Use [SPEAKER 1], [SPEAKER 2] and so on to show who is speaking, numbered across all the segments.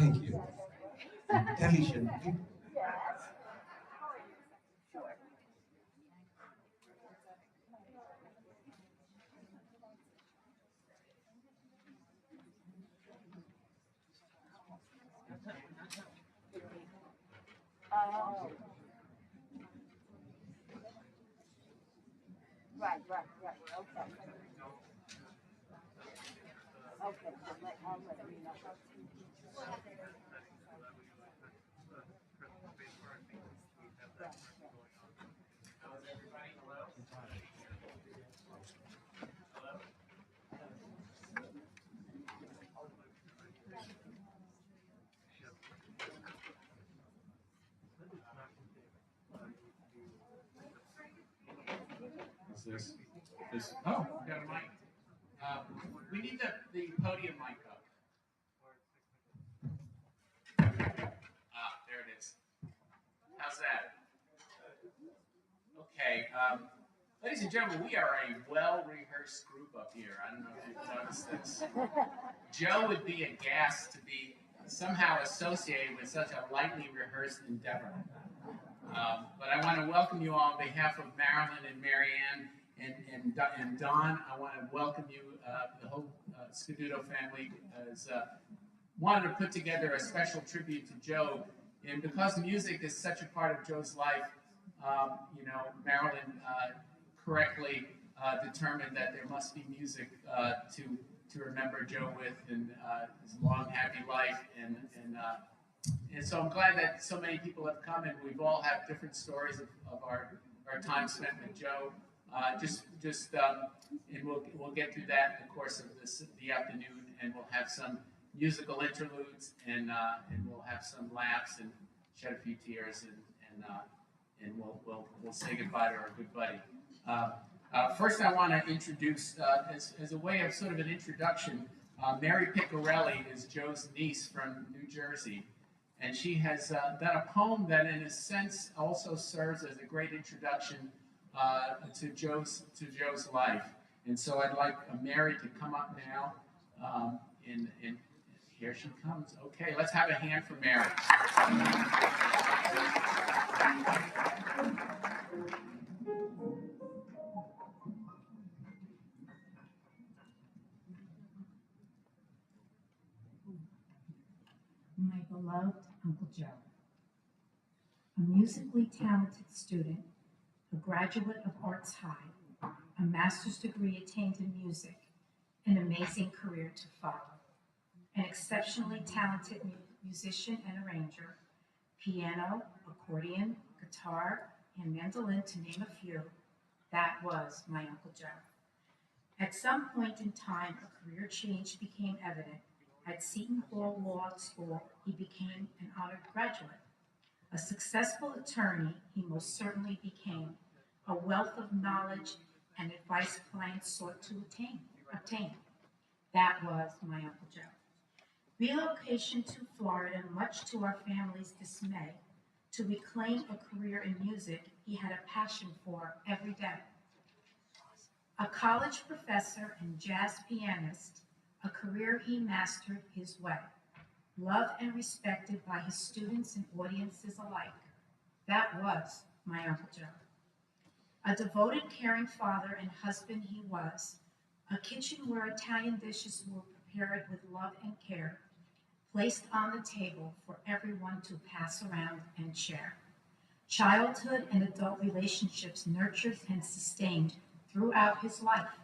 [SPEAKER 1] Thank you. Alicia.
[SPEAKER 2] Oh, right. Okay. Okay. I'll let him know.
[SPEAKER 3] Is this? Oh, we got a mic. Uh, we need the podium mic up. There it is. How's that? Okay. Ladies and gentlemen, we are a well-rehearsed group up here. I don't know if you've noticed this. Joe would be aghast to be somehow associated with such a lightly rehearsed endeavor. But I want to welcome you all on behalf of Marilyn and Marianne and Don. I want to welcome you, the whole Scuduto family, has wanted to put together a special tribute to Joe. And because music is such a part of Joe's life, Marilyn correctly determined that there must be music to remember Joe with and his long, happy life. And so I'm glad that so many people have come, and we've all had different stories of our time spent with Joe. And we'll get through that in the course of the afternoon, and we'll have some musical interludes, and we'll have some laughs and shed a few tears, and we'll say goodbye to our good buddy. First, I want to introduce, as a way of sort of an introduction, Mary Piccarelli is Joe's niece from New Jersey. And she has done a poem that, in a sense, also serves as a great introduction to Joe's life. And so I'd like Mary to come up now. And here she comes. Okay, let's have a hand for Mary.
[SPEAKER 4] My beloved Uncle Joe, a musically talented student, a graduate of Arts High, a master's degree attained in music, an amazing career to follow, an exceptionally talented musician and arranger, piano, accordion, guitar, and mandolin, to name a few. That was my Uncle Joe. At some point in time, a career change became evident. At Seton Hall Law School, he became an honored graduate. A successful attorney, he most certainly became. A wealth of knowledge and advice clients sought to obtain. That was my Uncle Joe. Relocation to Florida, much to our family's dismay, to reclaim a career in music he had a passion for every day. A college professor and jazz pianist, a career he mastered his way, loved and respected by his students and audiences alike. That was my Uncle Joe. A devoted, caring father and husband he was, a kitchen where Italian dishes were prepared with love and care, placed on the table for everyone to pass around and share. Childhood and adult relationships nurtured and sustained throughout his life.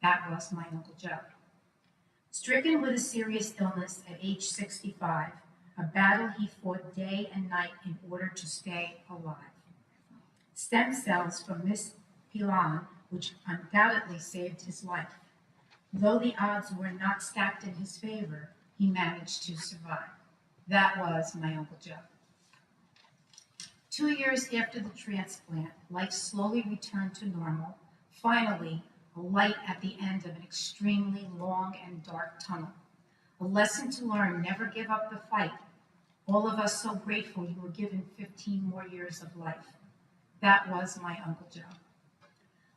[SPEAKER 4] That was my Uncle Joe. Stricken with a serious illness at age 65, a battle he fought day and night in order to stay alive. Stem cells from Miss Pilan, which undoubtedly saved his life. Though the odds were not stacked in his favor, he managed to survive. That was my Uncle Joe. 2 years after the transplant, life slowly returned to normal. Finally, a light at the end of an extremely long and dark tunnel. A lesson to learn: never give up the fight. All of us so grateful you were given 15 more years of life. That was my Uncle Joe.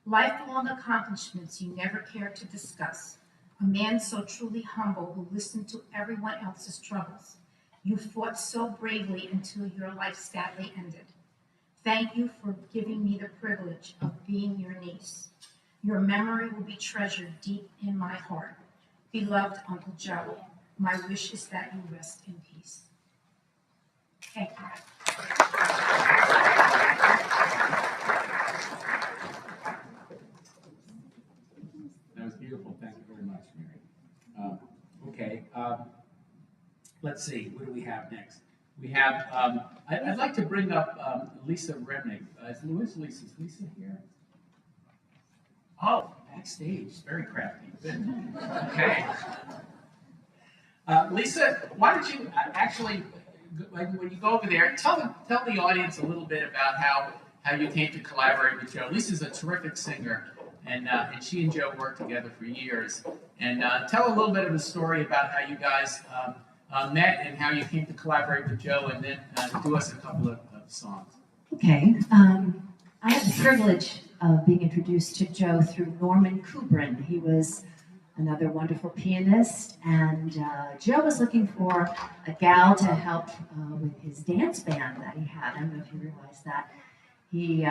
[SPEAKER 4] Lifelong accomplishments you never cared to discuss. A man so truly humble who listened to everyone else's troubles. You fought so bravely until your life sadly ended. Thank you for giving me the privilege of being your niece. Your memory will be treasured deep in my heart. Beloved Uncle Joe, my wish is that you rest in peace. Thank you.
[SPEAKER 3] That was beautiful. Thank you very much, Mary. Okay, let's see. What do we have next? We have. I'd like to bring up Lisa Remnick. Where's Lisa? Is Lisa here? Oh, backstage. Very crafty. Good. Okay. Lisa, why don't you actually, when you go over there, tell the audience a little bit about how you came to collaborate with Joe. Lisa's a terrific singer, and she and Joe worked together for years. And tell a little bit of the story about how you guys met and how you came to collaborate with Joe, and then do us a couple of songs.
[SPEAKER 5] Okay. I had the privilege of being introduced to Joe through Norman Kubrin. He was another wonderful pianist, and Joe was looking for a gal to help with his dance band that he had. I don't know if you realize that. He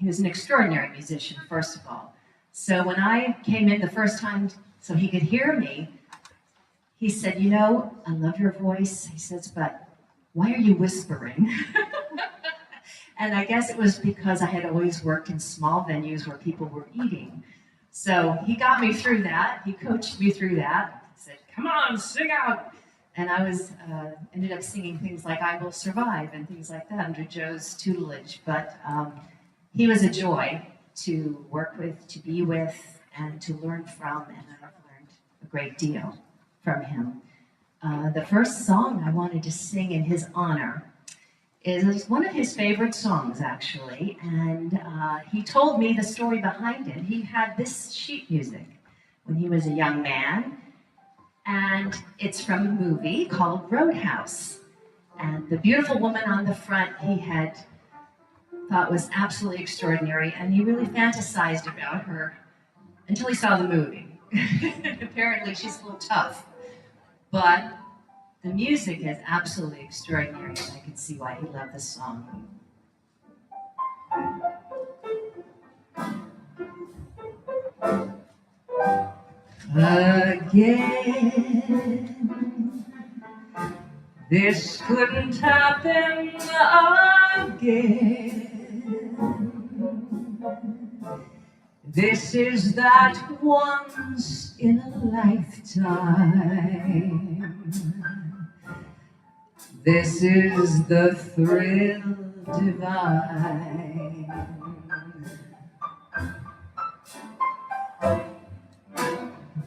[SPEAKER 5] was an extraordinary musician, first of all. So when I came in the first time so he could hear me, he said, "You know, I love your voice." He says, "But why are you whispering?" And I guess it was because I had always worked in small venues where people were eating. So he got me through that. He coached me through that. He said, "Come on, sing out." And I ended up singing things like "I Will Survive" and things like that under Joe's tutelage. But he was a joy to work with, to be with, and to learn from. And I've learned a great deal from him. The first song I wanted to sing in his honor is one of his favorite songs, actually, and he told me the story behind it. He had this sheet music when he was a young man, and it's from a movie called Roadhouse. And the beautiful woman on the front he had thought was absolutely extraordinary, and he really fantasized about her until he saw the movie. Apparently she's a little tough, but the music is absolutely extraordinary, and I can see why he loved this song. Again, this couldn't happen again. This is that once in a lifetime. This is the thrill divine.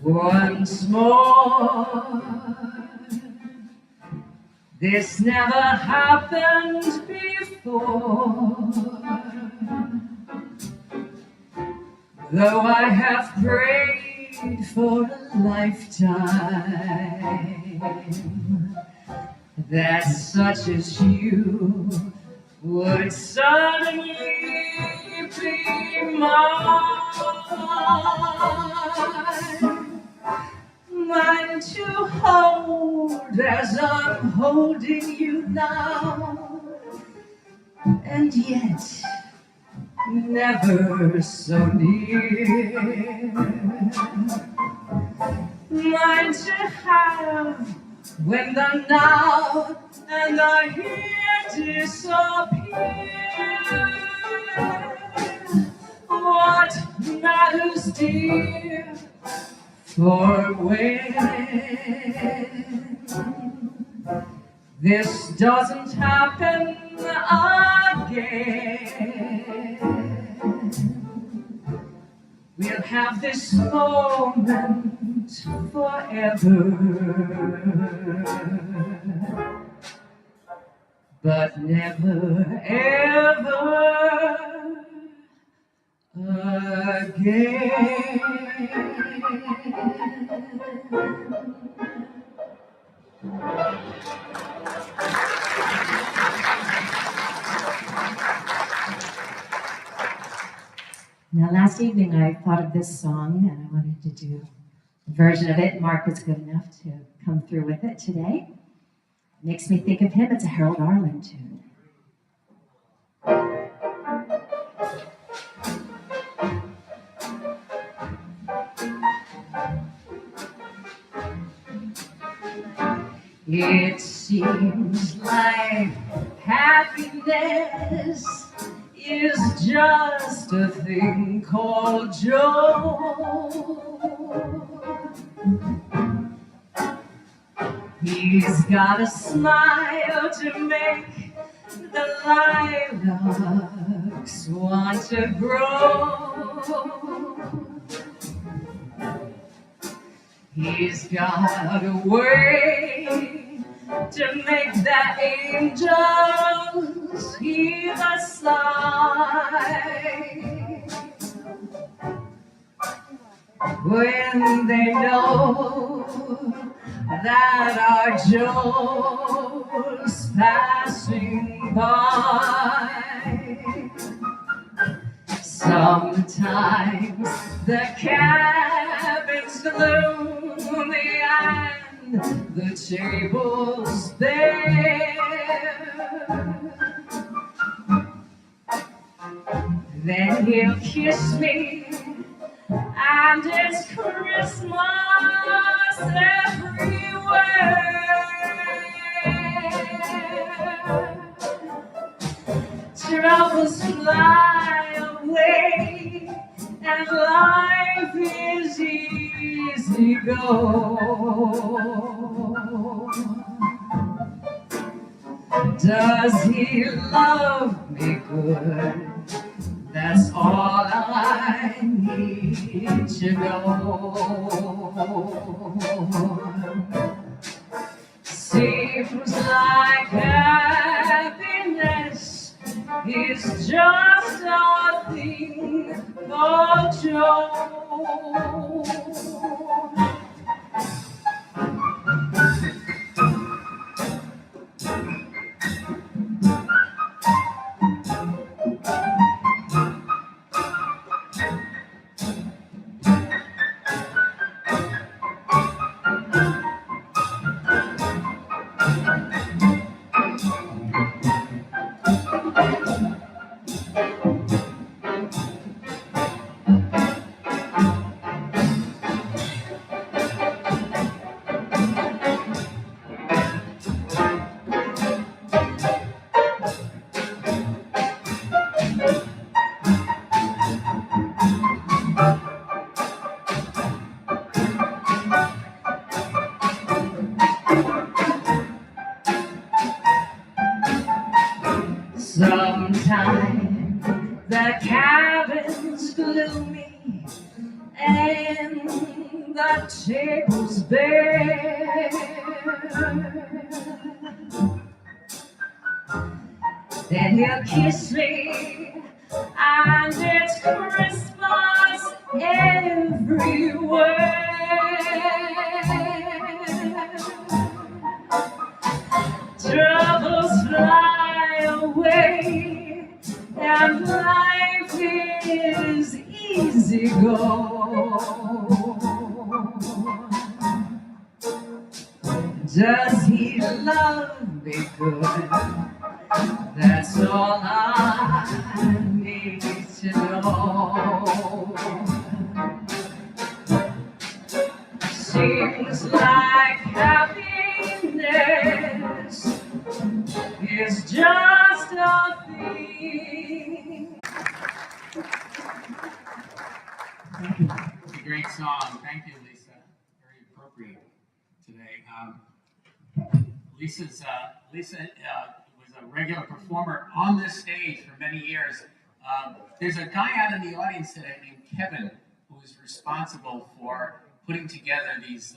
[SPEAKER 5] Once more, this never happened before. Though I have prayed for a lifetime, that such as you would suddenly be mine to hold as I'm holding you now, and yet never so near. Mine to have when the now and the here disappear. What matters, dear, for when this doesn't happen again, we'll have this moment forever, but never ever again. Now, last evening I thought of this song and I wanted to do a version of it. Mark was good enough to come through with it today. Makes me think of him. It's a Harold Arlen tune. It seems like happiness is just a thing called joy. He's got a smile to make the lilacs want to grow. He's got a way to make the angels heave a sigh when they know that our joys passing by. Sometimes the cabin's gloomy and the table's bare. Then he'll kiss me and it's Christmas everywhere. Troubles fly away and life is easy go. Does he love me good? That's all I need to know. Seems like happiness is just a thing for Joe. Sometimes the cabin's gloomy and the table's bare. Then he'll kiss me and it's Christmas everywhere. Troubles fly away and life is easy go. Does he love me good? That's all I need to know. Seems like happiness is just a thing.
[SPEAKER 3] It's a great song. Thank you, Lisa. Very appropriate today. Lisa was a regular performer on this stage for many years. There's a guy out in the audience today named Kevin who is responsible for putting together these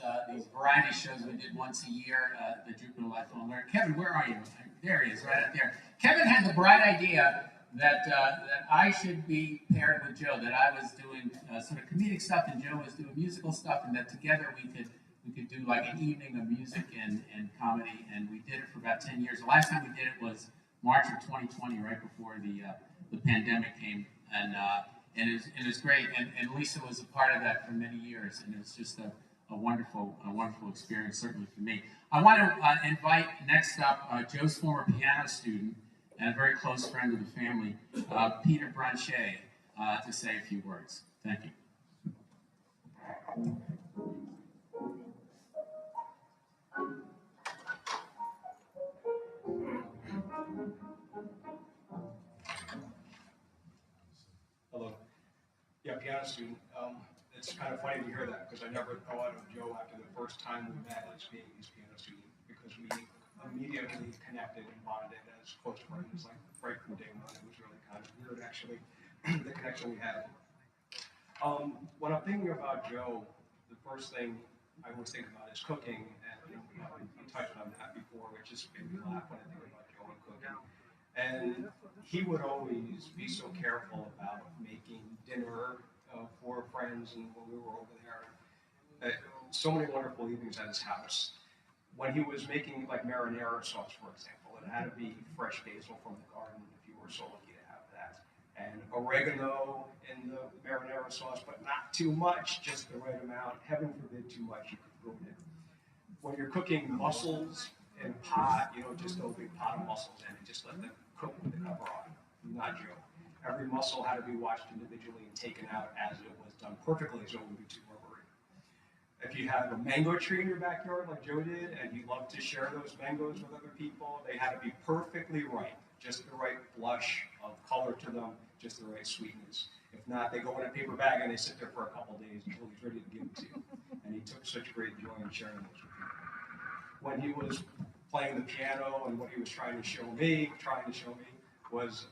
[SPEAKER 3] variety shows we did once a year, the Jupiter Life Will Learn. Kevin, where are you? There he is, right up there. Kevin had the bright idea that I should be paired with Joe, that I was doing sort of comedic stuff and Joe was doing musical stuff, and that together we could do like an evening of music and comedy, and we did it for about 10 years. The last time we did it was March of 2020, right before the pandemic came, and it was great. And Lisa was a part of that for many years, and it was just a a wonderful experience, certainly for me. I want to invite next up Joe's former piano student and a very close friend of the family, Peter Branchet, to say a few words. Thank you.
[SPEAKER 1] Hello. Yeah, piano student. It's kind of funny to hear that because I never thought of Joe after the first time we met as being his piano student because we immediately connected and bonded as close friends, like right from day one. It was really kind of weird, actually, the connection we had. When I'm thinking about Joe, the first thing I always think about is cooking, and you touched on that before, which just made me laugh when I think about Joe and cooking. And he would always be so careful about making dinner for friends, and when we were over there, so many wonderful evenings at his house. When he was making like marinara sauce, for example, it had to be fresh basil from the garden if you were so lucky to have that, and oregano in the marinara sauce, but not too much, just the right amount. Heaven forbid too much, you could ruin it. When you're cooking mussels in a pot, just throw a big pot of mussels in and just let them cook with the cover on. Not Joe. Every mussel had to be washed individually and taken out as it was done perfectly, so it wouldn't be too rubbery. If you have a mango tree in your backyard like Joe did, and you love to share those mangoes with other people, they had to be perfectly ripe, just the right blush of color to them, just the right sweetness. If not, they go in a paper bag and they sit there for a couple days until he's ready to give them to you. And he took such great joy in sharing those with people. When he was playing the piano and what he was trying to show me was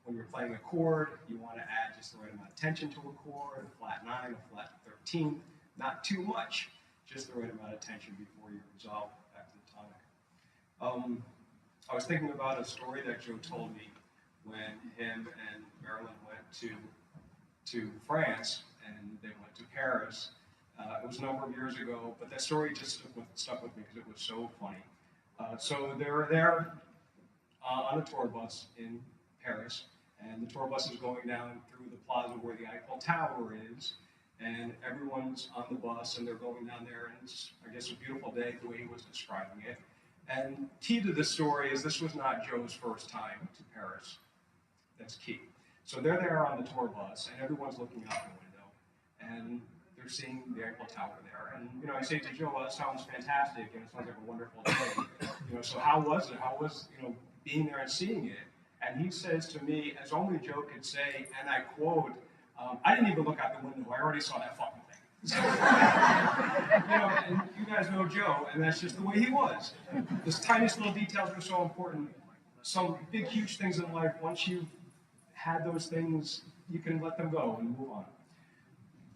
[SPEAKER 1] when you're playing a chord, you want to add just the right amount of tension to a chord, a flat 9, a flat 13, not too much, just the right amount of tension before you resolve back to the tonic. I was thinking about a story that Joe told me when him and Marilyn went to France and they went to Paris. It was a number of years ago, but that story just stuck with me because it was so funny. So they were there on a tour bus in Paris, and the tour bus is going down through the plaza where the Eiffel Tower is, and everyone's on the bus, and they're going down there, and it's, I guess, a beautiful day, the way he was describing it. And key to this story is this was not Joe's first time to Paris. That's key. So they're there on the tour bus, and everyone's looking out the window, and they're seeing the Eiffel Tower there. And, I say to Joe, well, that sounds fantastic, and it sounds like a wonderful day. So how was it? How was, being there and seeing it? And he says to me, as only Joe could say, and I quote, I didn't even look out the window. I already saw that fucking thing. So, and you guys know Joe, and that's just the way he was. Those tiniest little details are so important. Some big, huge things in life, once you've had those things, you can let them go and move on.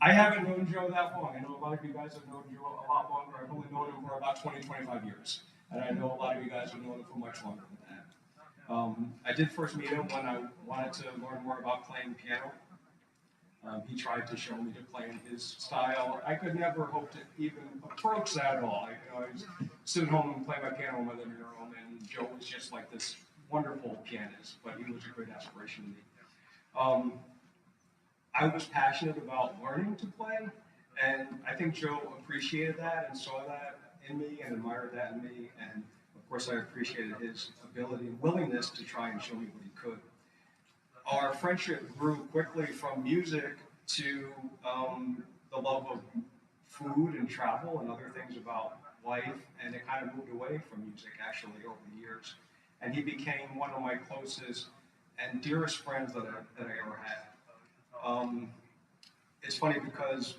[SPEAKER 1] I haven't known Joe that long. I know a lot of you guys have known Joe a lot longer. I've only known him for about 20, 25 years. And I know a lot of you guys have known him for much longer than that. I did first meet him when I wanted to learn more about playing piano. He tried to show me to play in his style. I could never hope to even approach that at all. I was sitting home and playing my piano in my living room, and Joe was just like this wonderful pianist, but he was a great aspiration to me. I was passionate about learning to play, and I think Joe appreciated that and saw that in me and admired that in me, and of course I appreciated his ability and willingness to try and show me what he could. Our friendship grew quickly from music to the love of food and travel and other things about life, and it kind of moved away from music actually over the years. And he became one of my closest and dearest friends that I ever had. It's funny because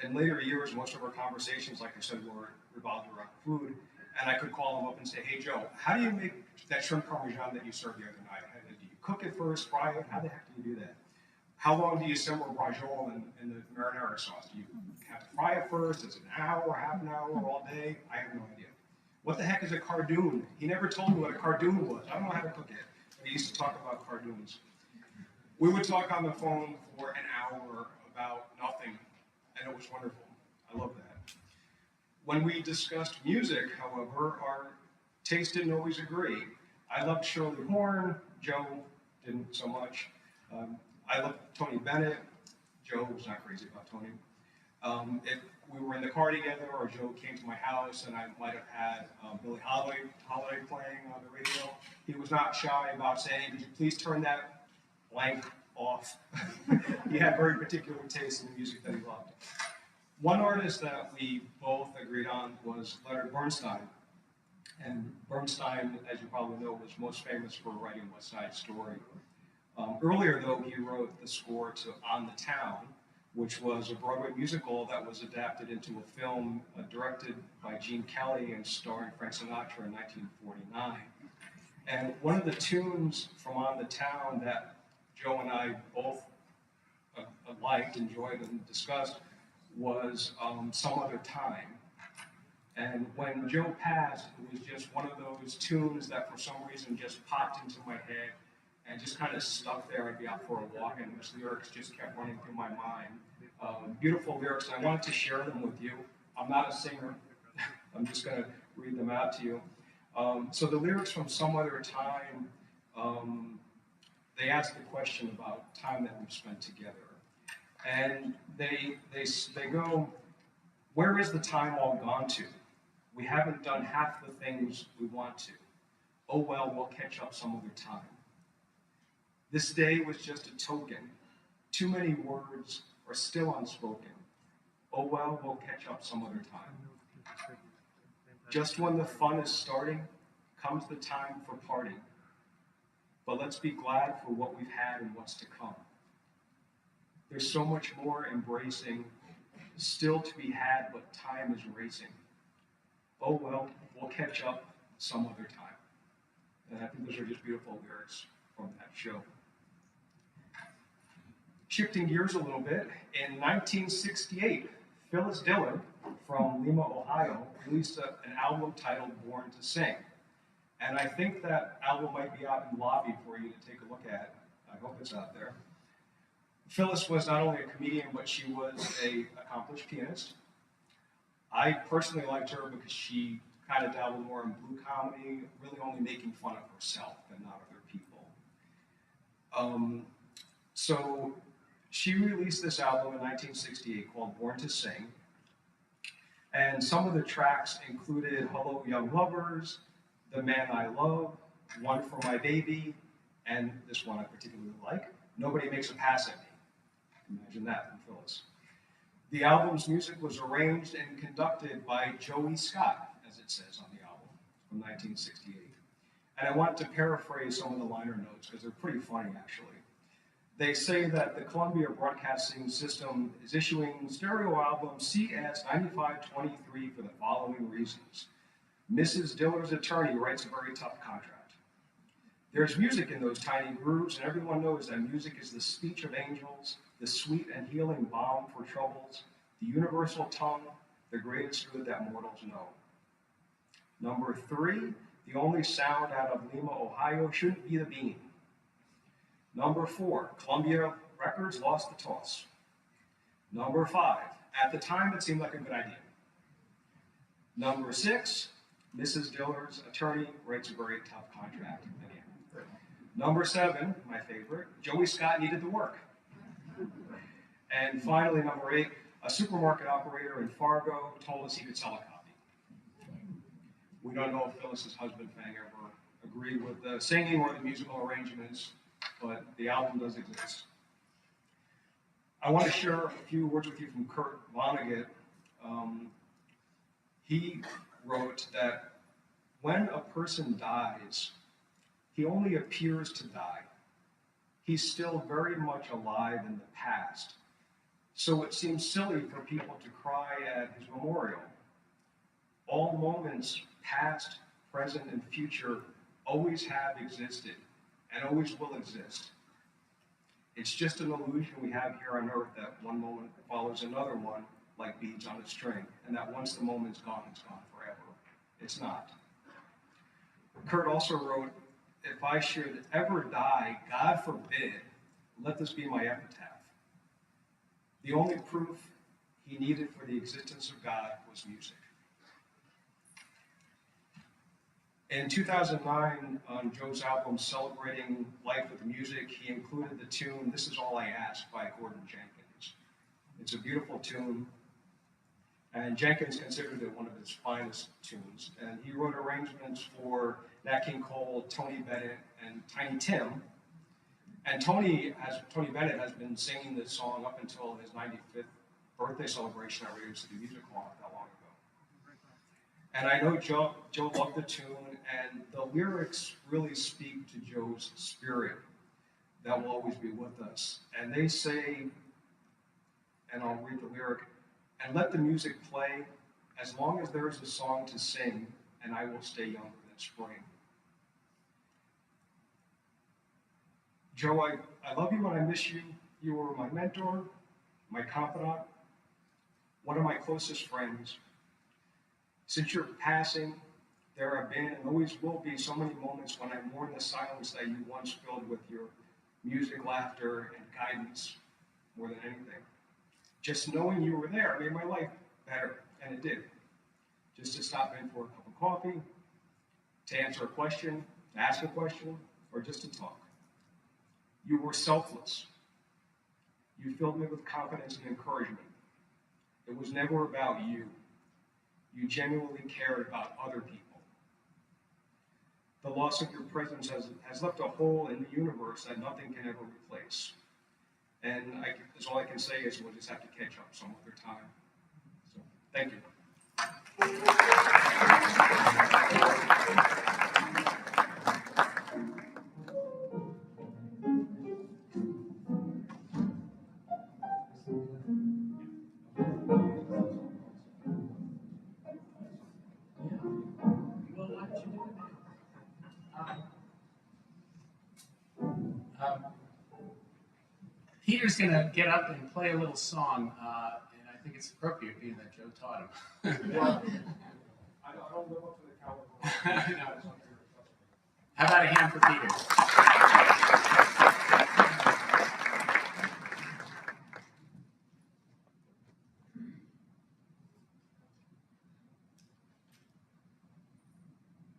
[SPEAKER 1] in later years, most of our conversations, like I said, were revolved around food, and I could call him up and say, hey Joe, how do you make that shrimp parmesan that you served the other night? Do you cook it first, fry it? How the heck do you do that? How long do you simmer brajol in the marinara sauce? Do you have to fry it first? Is it an hour, half an hour, all day? I have no idea. What the heck is a cardoon? He never told me what a cardoon was. I don't know how to cook it. But he used to talk about cardoons. We would talk on the phone for an hour about nothing, and it was wonderful. I love that. When we discussed music, however, our taste didn't always agree. I loved Shirley Horn. Joe didn't so much. I loved Tony Bennett. Joe was not crazy about Tony. we were in the car together, or Joe came to my house, and I might have had Billie Holiday playing on the radio. He was not shy about saying, "Could you please turn that blank off?" He had very particular taste in the music that he loved. One artist that we both agreed on was Leonard Bernstein. And Bernstein, as you probably know, was most famous for writing West Side Story. Earlier, though, he wrote the score to On the Town, which was a Broadway musical that was adapted into a film directed by Gene Kelly and starring Frank Sinatra in 1949. And one of the tunes from On the Town that Joe and I both liked, enjoyed, and discussed was Some Other Time. And when Joe passed, it was just one of those tunes that for some reason just popped into my head and just kind of stuck there. I'd be out for a walk and those lyrics just kept running through my mind. Beautiful lyrics, and I wanted to share them with you. I'm not a singer. I'm just going to read them out to you. So the lyrics from Some Other Time, they ask the question about time that we've spent together. And they go, where is the time all gone to? We haven't done half the things we want to. Oh well, we'll catch up some other time. This day was just a token. Too many words are still unspoken. Oh well, we'll catch up some other time. Just when the fun is starting, comes the time for parting. But let's be glad for what we've had and what's to come. There's so much more embracing, still to be had, but time is racing. Oh well, we'll catch up some other time. And I think those are just beautiful lyrics from that show. Shifting gears a little bit, in 1968, Phyllis Diller from Lima, Ohio, released an album titled Born to Sing. And I think that album might be out in the lobby for you to take a look at. I hope it's out there. Phyllis was not only a comedian, but she was an accomplished pianist. I personally liked her because she kind of dabbled more in blue comedy, really only making fun of herself and not other people. So she released this album in 1968 called Born to Sing. And some of the tracks included Hello Young Lovers, The Man I Love, One for My Baby, and this one I particularly like, Nobody Makes a Pass at Me. Imagine that from Phyllis. The album's music was arranged and conducted by Joey Scott, as it says on the album, from 1968. And I want to paraphrase some of the liner notes because they're pretty funny, actually. They say that the Columbia Broadcasting System is issuing stereo album CS9523 for the following reasons. Mrs. Diller's attorney writes a very tough contract. There's music in those tiny grooves, and everyone knows that music is the speech of angels, the sweet and healing balm for troubles, the universal tongue, the greatest good that mortals know. Number 3, the only sound out of Lima, Ohio shouldn't be the bean. Number 4, Columbia Records lost the toss. Number 5, at the time it seemed like a good idea. Number 6, Mrs. Diller's attorney writes a very tough contract. Number 7, my favorite, Joey Scott needed the work. And finally, number 8, a supermarket operator in Fargo told us he could sell a copy. We don't know if Phyllis's husband, Fang, ever agreed with the singing or the musical arrangements, but the album does exist. I want to share a few words with you from Kurt Vonnegut. He wrote that when a person dies, he only appears to die. He's still very much alive in the past. So it seems silly for people to cry at his memorial. All moments, past, present, and future, always have existed and always will exist. It's just an illusion we have here on earth that one moment follows another one like beads on a string, and that once the moment's gone, it's gone forever. It's not. Kurt also wrote, if I should ever die, God forbid, let this be my epitaph. The only proof he needed for the existence of God was music. In 2009, on Joe's album Celebrating Life with Music, he included the tune This Is All I Ask by Gordon Jenkins. It's a beautiful tune. And Jenkins considered it one of his finest tunes. And he wrote arrangements for Nat King Cole, Tony Bennett, and Tiny Tim. And Tony Bennett has been singing this song up until his 95th birthday celebration at Radio City Music Hall not that long ago. And I know Joe loved the tune, and the lyrics really speak to Joe's spirit that will always be with us. And they say, and I'll read the lyric, "And let the music play as long as there is a song to sing, and I will stay younger than spring." Joe, I love you and I miss you. You were my mentor, my confidant, one of my closest friends. Since your passing, there have been and always will be so many moments when I mourn the silence that you once filled with your music, laughter, and guidance more than anything. Just knowing you were there made my life better, and it did. Just to stop in for a cup of coffee, to answer a question, to ask a question, or just to talk. You were selfless. You filled me with confidence and encouragement. It was never about you. You genuinely cared about other people. The loss of your presence has left a hole in the universe that nothing can ever replace. And that's all I can say is we'll just have to catch up some other time. So, thank you.
[SPEAKER 3] Peter's going to get up and play a little song, and I think it's appropriate being that Joe taught him.
[SPEAKER 1] Well, I don't live up to the California.
[SPEAKER 3] How about a hand for Peter?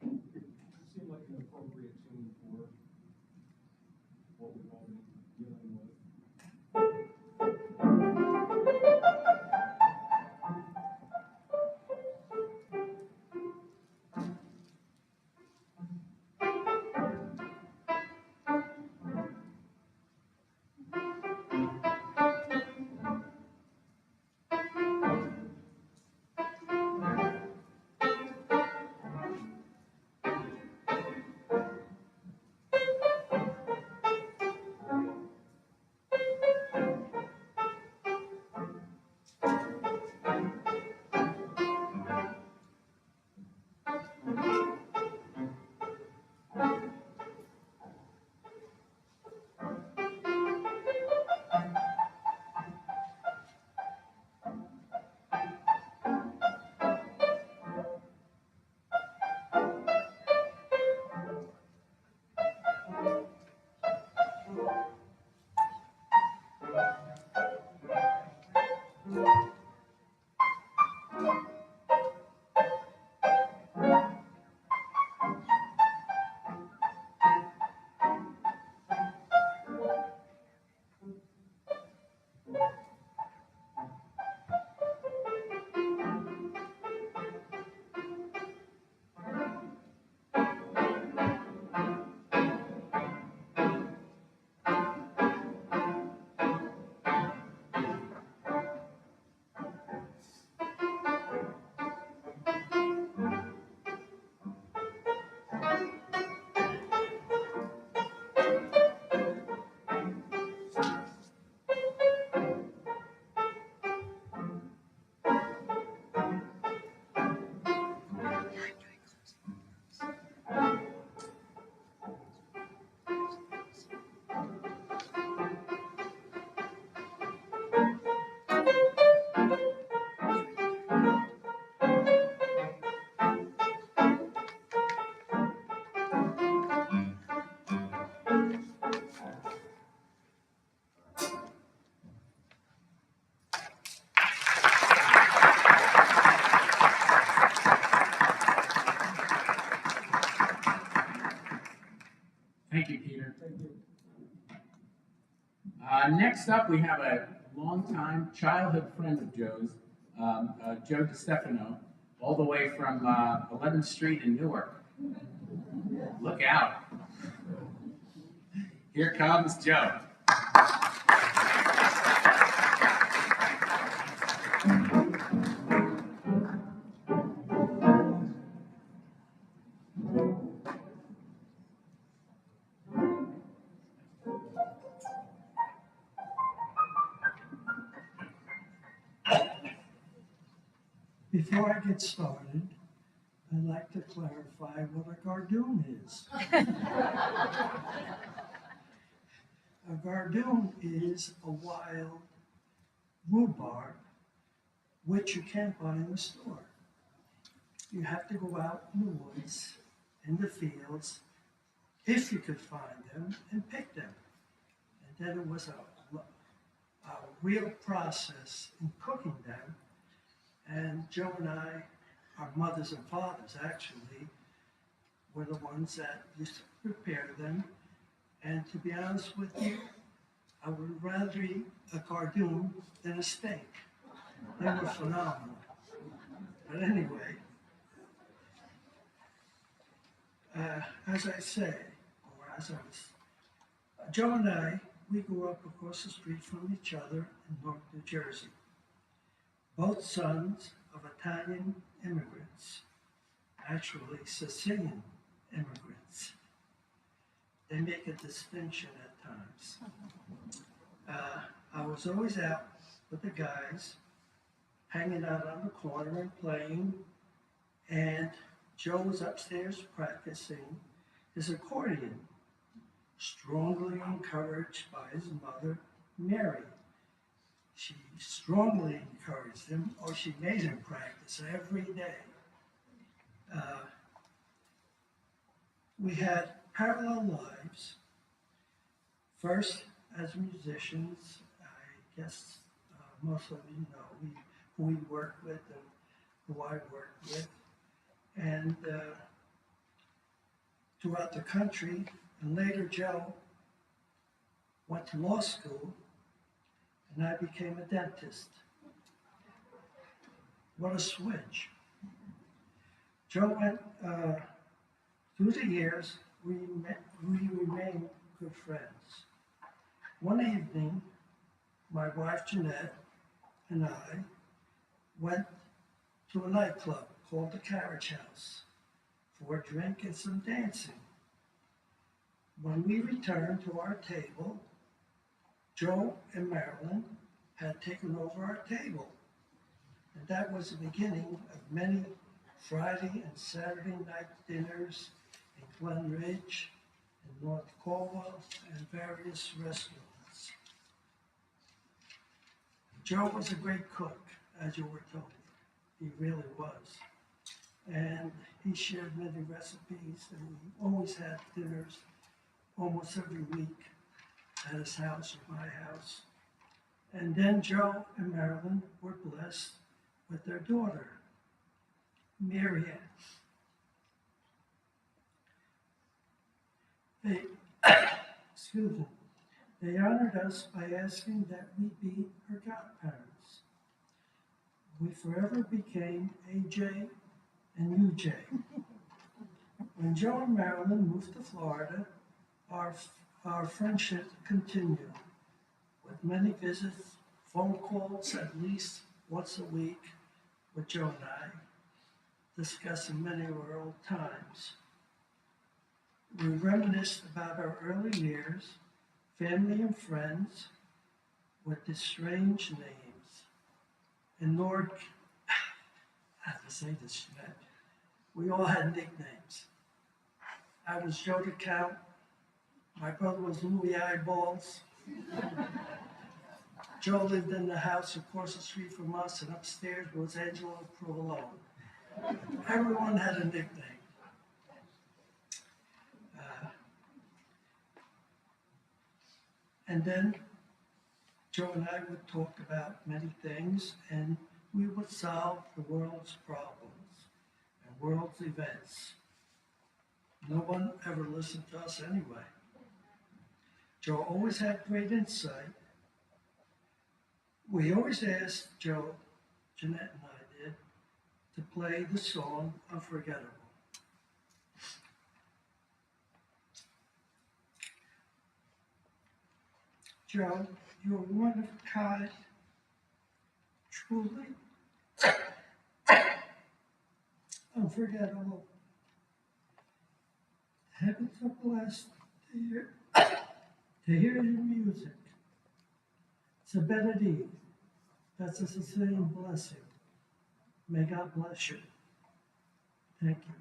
[SPEAKER 1] It seemed like an appropriate tune for what we've all been dealing with.
[SPEAKER 3] Thank you, Peter. Next up, we have a longtime childhood friend of Joe's, Joe DiStefano, all the way from 11th Street in Newark. Look out. Here comes Joe.
[SPEAKER 6] Before I get started, I'd like to clarify what a gardoon is. A gardoon is a wild rhubarb which you can't buy in the store. You have to go out in the woods, in the fields, if you could find them, and pick them. And then it was a real process in cooking them. And Joe and I, our mothers and fathers actually, were the ones that used to prepare them. And to be honest with you, I would rather eat a cardoon than a steak. They were phenomenal. But anyway, as I say, or as I was, Joe and I, we grew up across the street from each other in Newark, New Jersey. Both sons of Italian immigrants, actually Sicilian immigrants. They make a distinction at times. I was always out with the guys, hanging out on the corner and playing, and Joe was upstairs practicing his accordion, strongly encouraged by his mother, Mary. She strongly encouraged him, or she made him practice every day. We had parallel lives. First, as musicians, I guess most of you know who we worked with and who I worked with. And throughout the country, and later Joe went to law school, and I became a dentist. What a switch. Joe went, through the years, we remained good friends. One evening, my wife Jeanette and I went to a nightclub called the Carriage House for a drink and some dancing. When we returned to our table, Joe and Marilyn had taken over our table. And that was the beginning of many Friday and Saturday night dinners in Glen Ridge, in North Cornwall, and various restaurants. Joe was a great cook, as you were told. He really was. And he shared many recipes, and we always had dinners almost every week at his house or my house. And then Joe and Marilyn were blessed with their daughter, Mary Ann. Excuse me. They honored us by asking that we be her godparents. We forever became AJ and UJ. When Joe and Marilyn moved to Florida, our friendship continued with many visits, phone calls at least once a week with Joe and I, discussing many of our old times. We reminisced about our early years, family and friends, with the strange names. In Newark, I have to say this, Jeanette, we all had nicknames. I was Joe the Count. My brother was Louis Eyeballs. Joe lived in the house across the street from us, and upstairs was Angelo Provolone. Everyone had a nickname. And then Joe and I would talk about many things, and we would solve the world's problems and world's events. No one ever listened to us anyway. Joe always had great insight. We always asked Joe, Jeanette and I did, to play the song Unforgettable. Joe, you're one of a kind, truly unforgettable. Heavens are blessed to hear your music. It's a benedict. That's a Sicilian blessing. May God bless you. Thank you.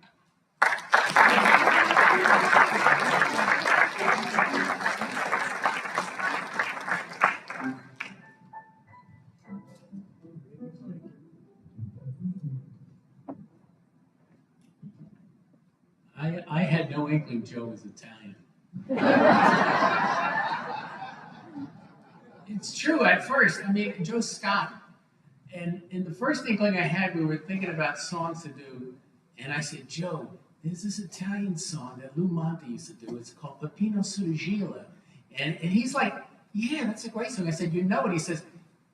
[SPEAKER 3] I had no inkling Joe was Italian. It's true at first. I mean, Joe's Scott. And the first inkling I had, we were thinking about songs to do. And I said, Joe, there's this Italian song that Lou Monte used to do. It's called Peppino Sulla. And he's like, yeah, that's a great song. I said, you know it? He says,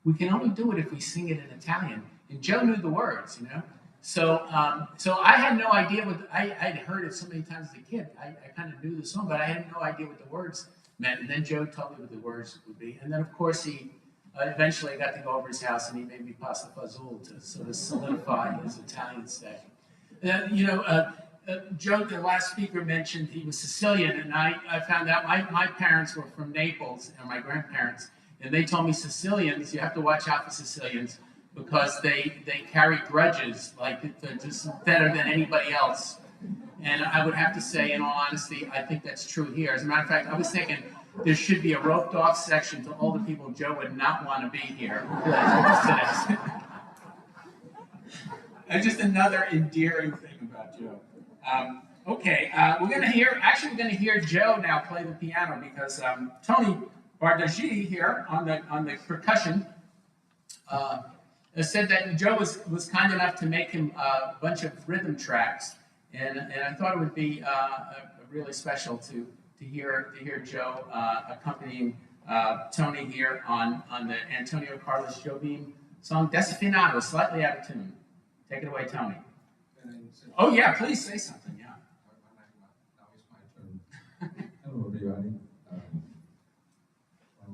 [SPEAKER 3] we can only do it if we sing it in Italian. And Joe knew the words, you know? So I had no idea what, I'd heard it so many times as a kid. I kind of knew the song, but I had no idea what the words meant. And then Joe told me what the words would be. And then, of course, he eventually I got to go over his house and he made me pasta fazool to sort of solidify his Italian status. Joe, the last speaker, mentioned he was Sicilian, and I found out my parents were from Naples, and my grandparents, and they told me Sicilians, you have to watch out for Sicilians, because they carry grudges, like they're just better than anybody else. And I would have to say, in all honesty, I think that's true here. As a matter of fact, I was thinking there should be a roped off section to all the people Joe would not want to be here. That's just another endearing thing about Joe. We're going to hear Joe now play the piano, because Tony Bardaggi here on the percussion said that Joe was kind enough to make him a bunch of rhythm tracks, and I thought it would be really special to hear Joe accompanying Tony here on the Antonio Carlos Jobim song Desafinato, slightly out of tune. Take it away, Tony. Oh yeah, please say something. Yeah.
[SPEAKER 7] Now it's my turn. Hello, everybody.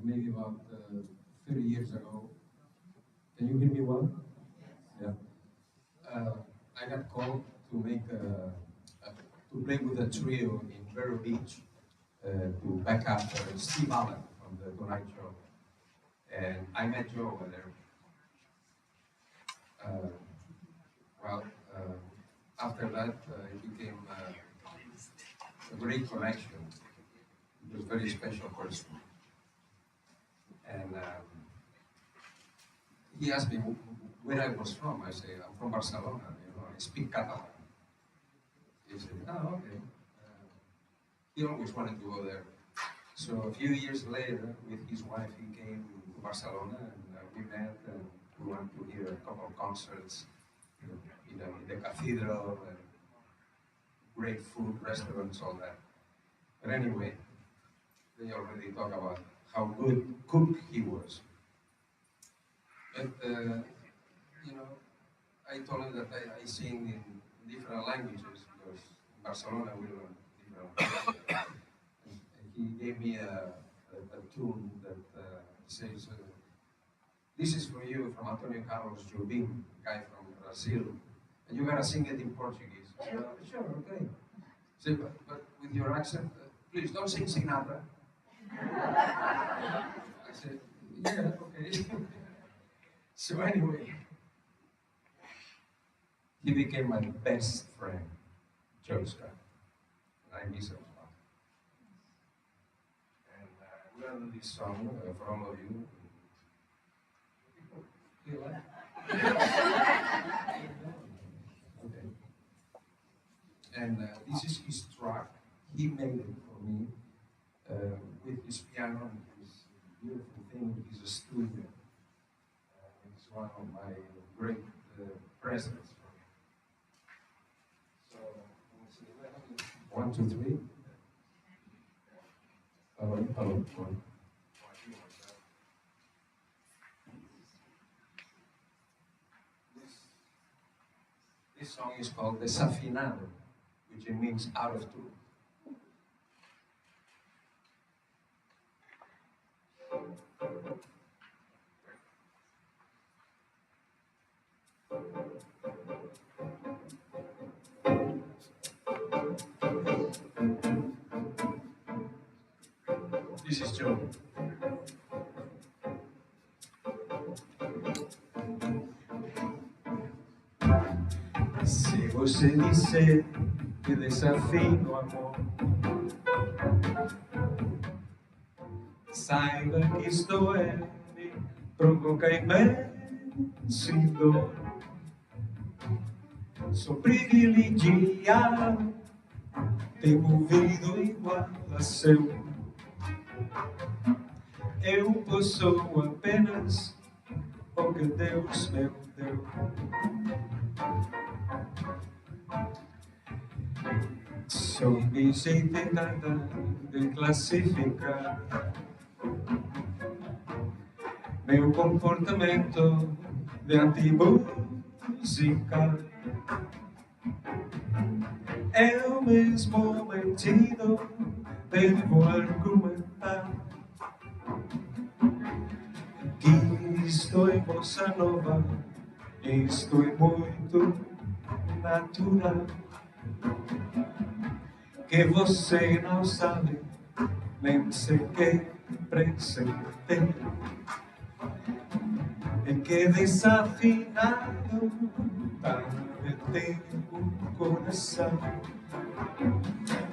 [SPEAKER 7] Maybe about 30 years ago. Can you hear me well? Yeah. I got called to make to play with a trio in Vero Beach to back up Steve Allen from the Tonight Show, and I met Joe over there. After that, it became a great connection. He was a very special person. And he asked me where I was from. I say, I'm from Barcelona, I speak Catalan. He said, oh, okay. He always wanted to go there. So a few years later, with his wife, he came to Barcelona, and we met, and we went to hear a couple of concerts in the cathedral, and great food, restaurants, all that. But anyway, they already talk about how good cook he was. But, I told him that I sing in different languages, because in Barcelona we learn different languages. And he gave me a tune that says, this is for you from Antonio Carlos Jobim, guy from Brazil, and you gotta sing it in Portuguese. I said, sure, okay. He said, but with your accent, please don't sing Sinatra. I said, yeah, okay. So anyway, he became my best friend, Joe Scott. I miss him a lot. And we're gonna do this song for all of you. You like? Okay. And this is his track. He made it for me with his piano and his beautiful thing with his studio. It's one of my great presents. So, 1, 2, 3. Hello. This song is called Desafinado, which means out of tune. This is Joe. Se você disser que desafio amor, saiba que estou em mim, provoca imensa dor. Sou privilegiado, tenho ouvido igual a seu. Eu posso apenas o que Deus me deu. Sou desententada de classificar meu comportamento de anti-música. Eu mesmo mentido devo argumentar que estou em bossa nova e estou muito natural. Que você não sabe, nem sequer presente. É que desafinado tá metendo o coração.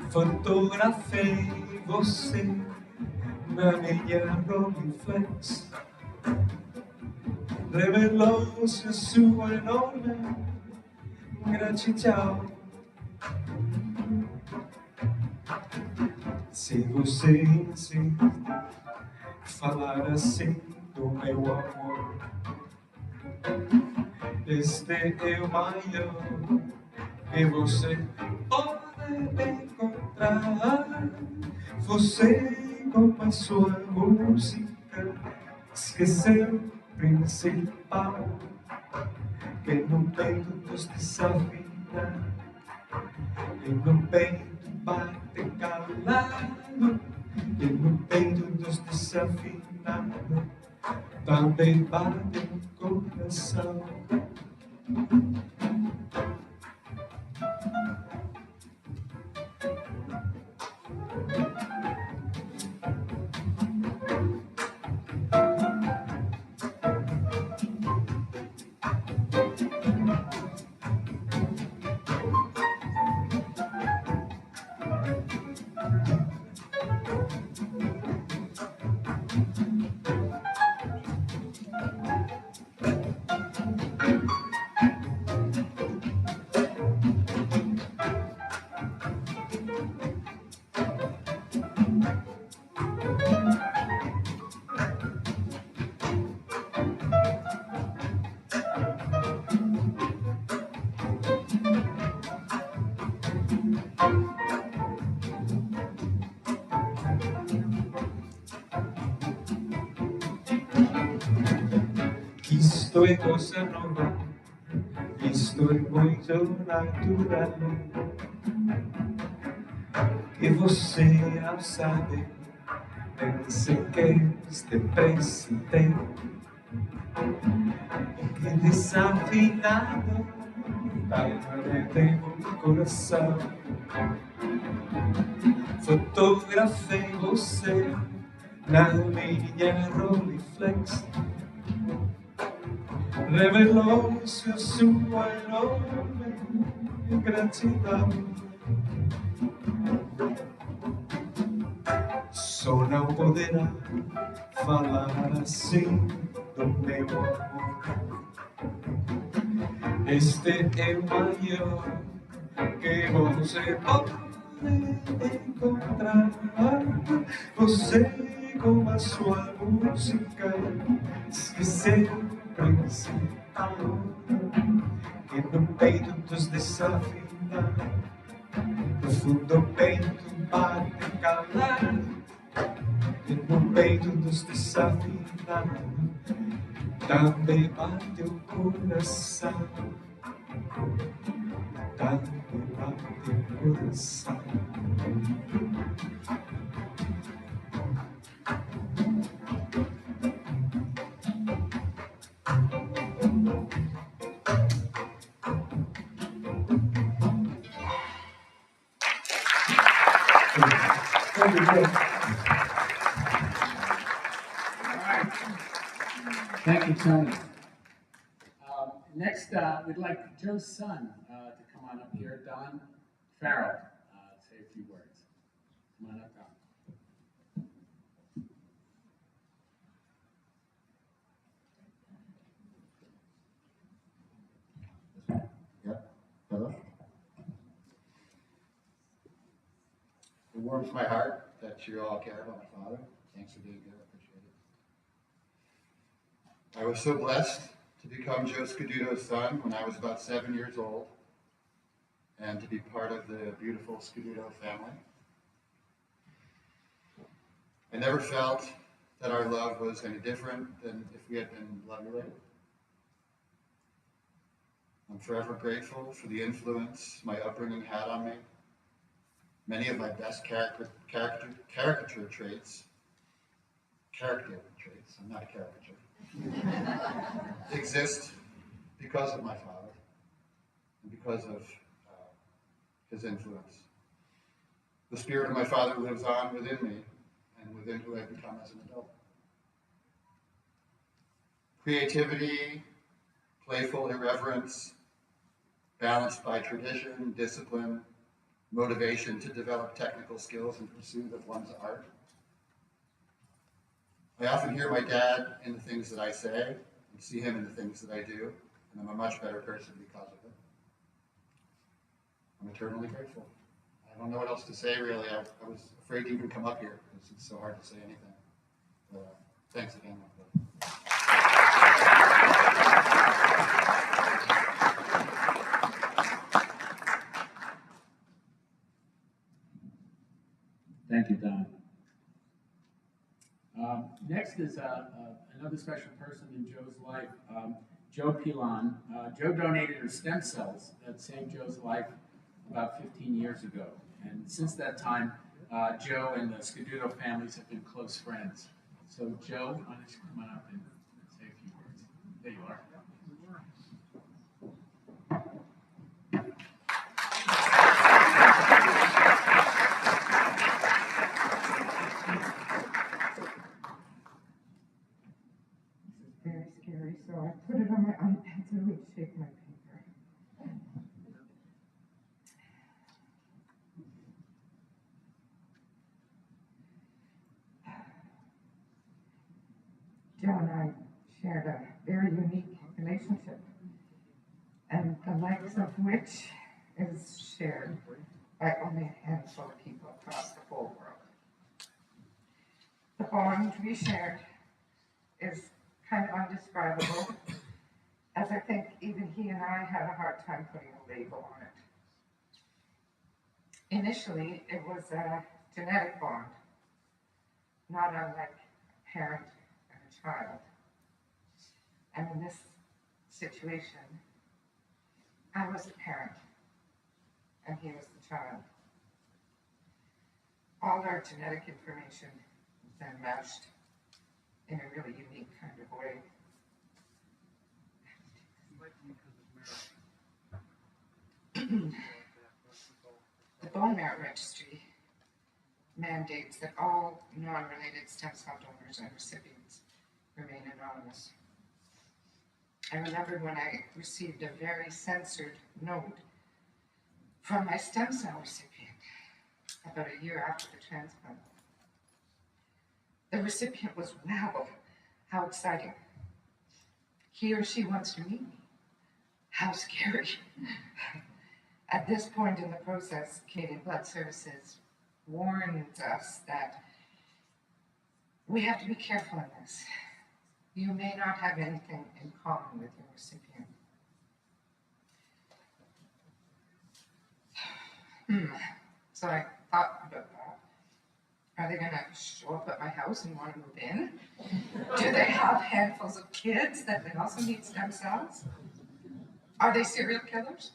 [SPEAKER 7] Fotografei você na minha Rolleiflex. Revelou-se a sua enorme gratidão. Se você insiste falar assim do meu amor, este é o maior que você pode encontrar. Você com a sua música esqueceu o principal, que no peito dos desafinados e no peito bate calado, e no peito dos desafinados também bate o coração. Isto é coisa nova, isto é muito natural. Que você não sabe, nem sequer este presente. Que desafinado tem o coração. Fotografei você na minha Rolleiflex. Revelou-se a sua enorme gratidão. Só não poderá falar assim do meu amor. Este é o maior que você pode encontrar. Você com a sua música esqueceu principal, que no peito dos desafinados, no fundo do peito bate calado, que no peito dos desafinados também bate o coração. remembrance.
[SPEAKER 6] Thank you, Joe.
[SPEAKER 3] All right. Thank you, Tony. Next, we'd like Joe's son to come on up here, Don Farrell, say a few words. Come on up, Don.
[SPEAKER 8] Yep. Hello. It warms my heart that you all care about my father. Thanks for being here. I appreciate it. I was so blessed to become Joe Scaduto's son when I was about 7 years old and to be part of the beautiful Scaduto family. I never felt that our love was any different than if we had been blood related. I'm forever grateful for the influence my upbringing had on me. Many of my best character traits, I'm not a caricature, exist because of my father and because of his influence. The spirit of my father lives on within me and within who I've become as an adult. Creativity, playful irreverence, balanced by tradition, discipline, motivation to develop technical skills in pursuit of one's art. I often hear my dad in the things that I say and see him in the things that I do, and I'm a much better person because of it. I'm eternally grateful. I don't know what else to say, really. I was afraid to even come up here because it's so hard to say anything. But thanks again.
[SPEAKER 3] Thank you, Don. Next is another special person in Joe's life, Joe Pilon. Joe donated her stem cells that saved Joe's life about 15 years ago. And since that time, Joe and the Scaduto families have been close friends. So Joe, why don't you come on up and say a few words? There you are.
[SPEAKER 9] Very scary, so I put it on my iPad so it would shake my paper. Joe and I shared a very unique relationship, and the likes of which is shared by only a handful of people across the whole world. The bond we shared is kind of undescribable, as I think even he and I had a hard time putting a label on it. Initially, it was a genetic bond, not unlike a parent and a child. And in this situation, I was the parent, and he was the child. All our genetic information was then matched in a really unique kind of way. The bone marrow registry mandates that all non-related stem cell donors and recipients remain anonymous. I remember when I received a very censored note from my stem cell recipient about a year after the transplant. The recipient was, wow, how exciting. He or she wants to meet me. How scary. At this point in the process, Canadian Blood Services warns us that we have to be careful in this. You may not have anything in common with your recipient. So I thought about that. Are they going to show up at my house and want to move in? Do they have handfuls of kids that they also need stem cells? Are they serial killers?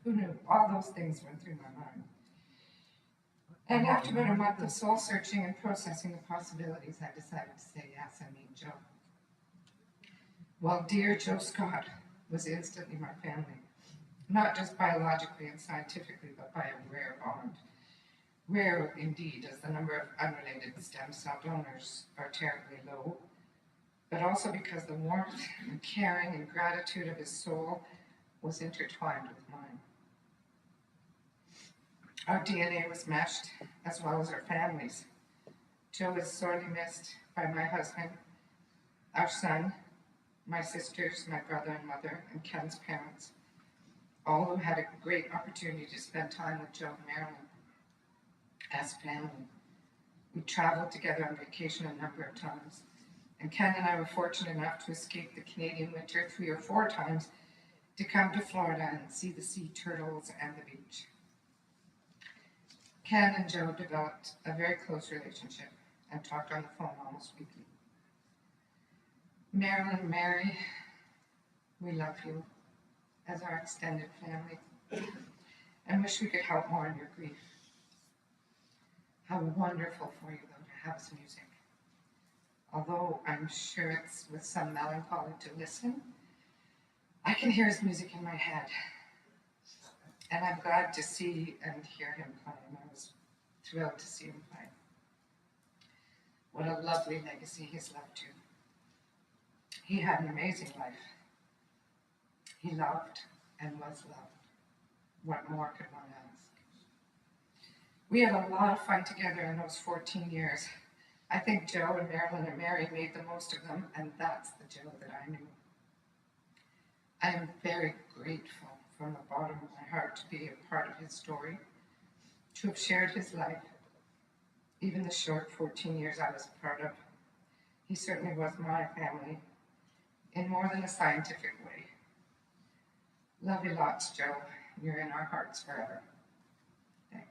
[SPEAKER 9] Who knew? All those things went through my mind. And after about a month of soul searching and processing the possibilities, I decided to say yes and meet Joe. While dear Joe Scott was instantly my family, not just biologically and scientifically, but by a rare bond. Rare indeed, as the number of unrelated stem cell donors are terribly low, but also because the warmth and caring and gratitude of his soul was intertwined with mine. Our DNA was meshed, as well as our families. Joe is sorely missed by my husband, our son, my sisters, my brother and mother, and Ken's parents, all who had a great opportunity to spend time with Joe and Marilyn as family. We traveled together on vacation a number of times, and Ken and I were fortunate enough to escape the Canadian winter 3 or 4 times to come to Florida and see the sea turtles and the beach. Ken and Joe developed a very close relationship and talked on the phone almost weekly. Marilyn and Mary, we love you as our extended family and wish we could help more in your grief. How wonderful for you, though, to have his music. Although I'm sure it's with some melancholy to listen, I can hear his music in my head. And I'm glad to see and hear him play, and I was thrilled to see him play. What a lovely legacy he's left to. He had an amazing life. He loved and was loved. What more could one ask? We had a lot of fun together in those 14 years. I think Joe and Marilyn and Mary made the most of them, and that's the Joe that I knew. I am very grateful from the bottom of my heart to be a part of his story, to have shared his life, even the short 14 years I was a part of. He certainly was my family in more than a scientific way. Love you lots, Joe. You're in our hearts forever. Thanks.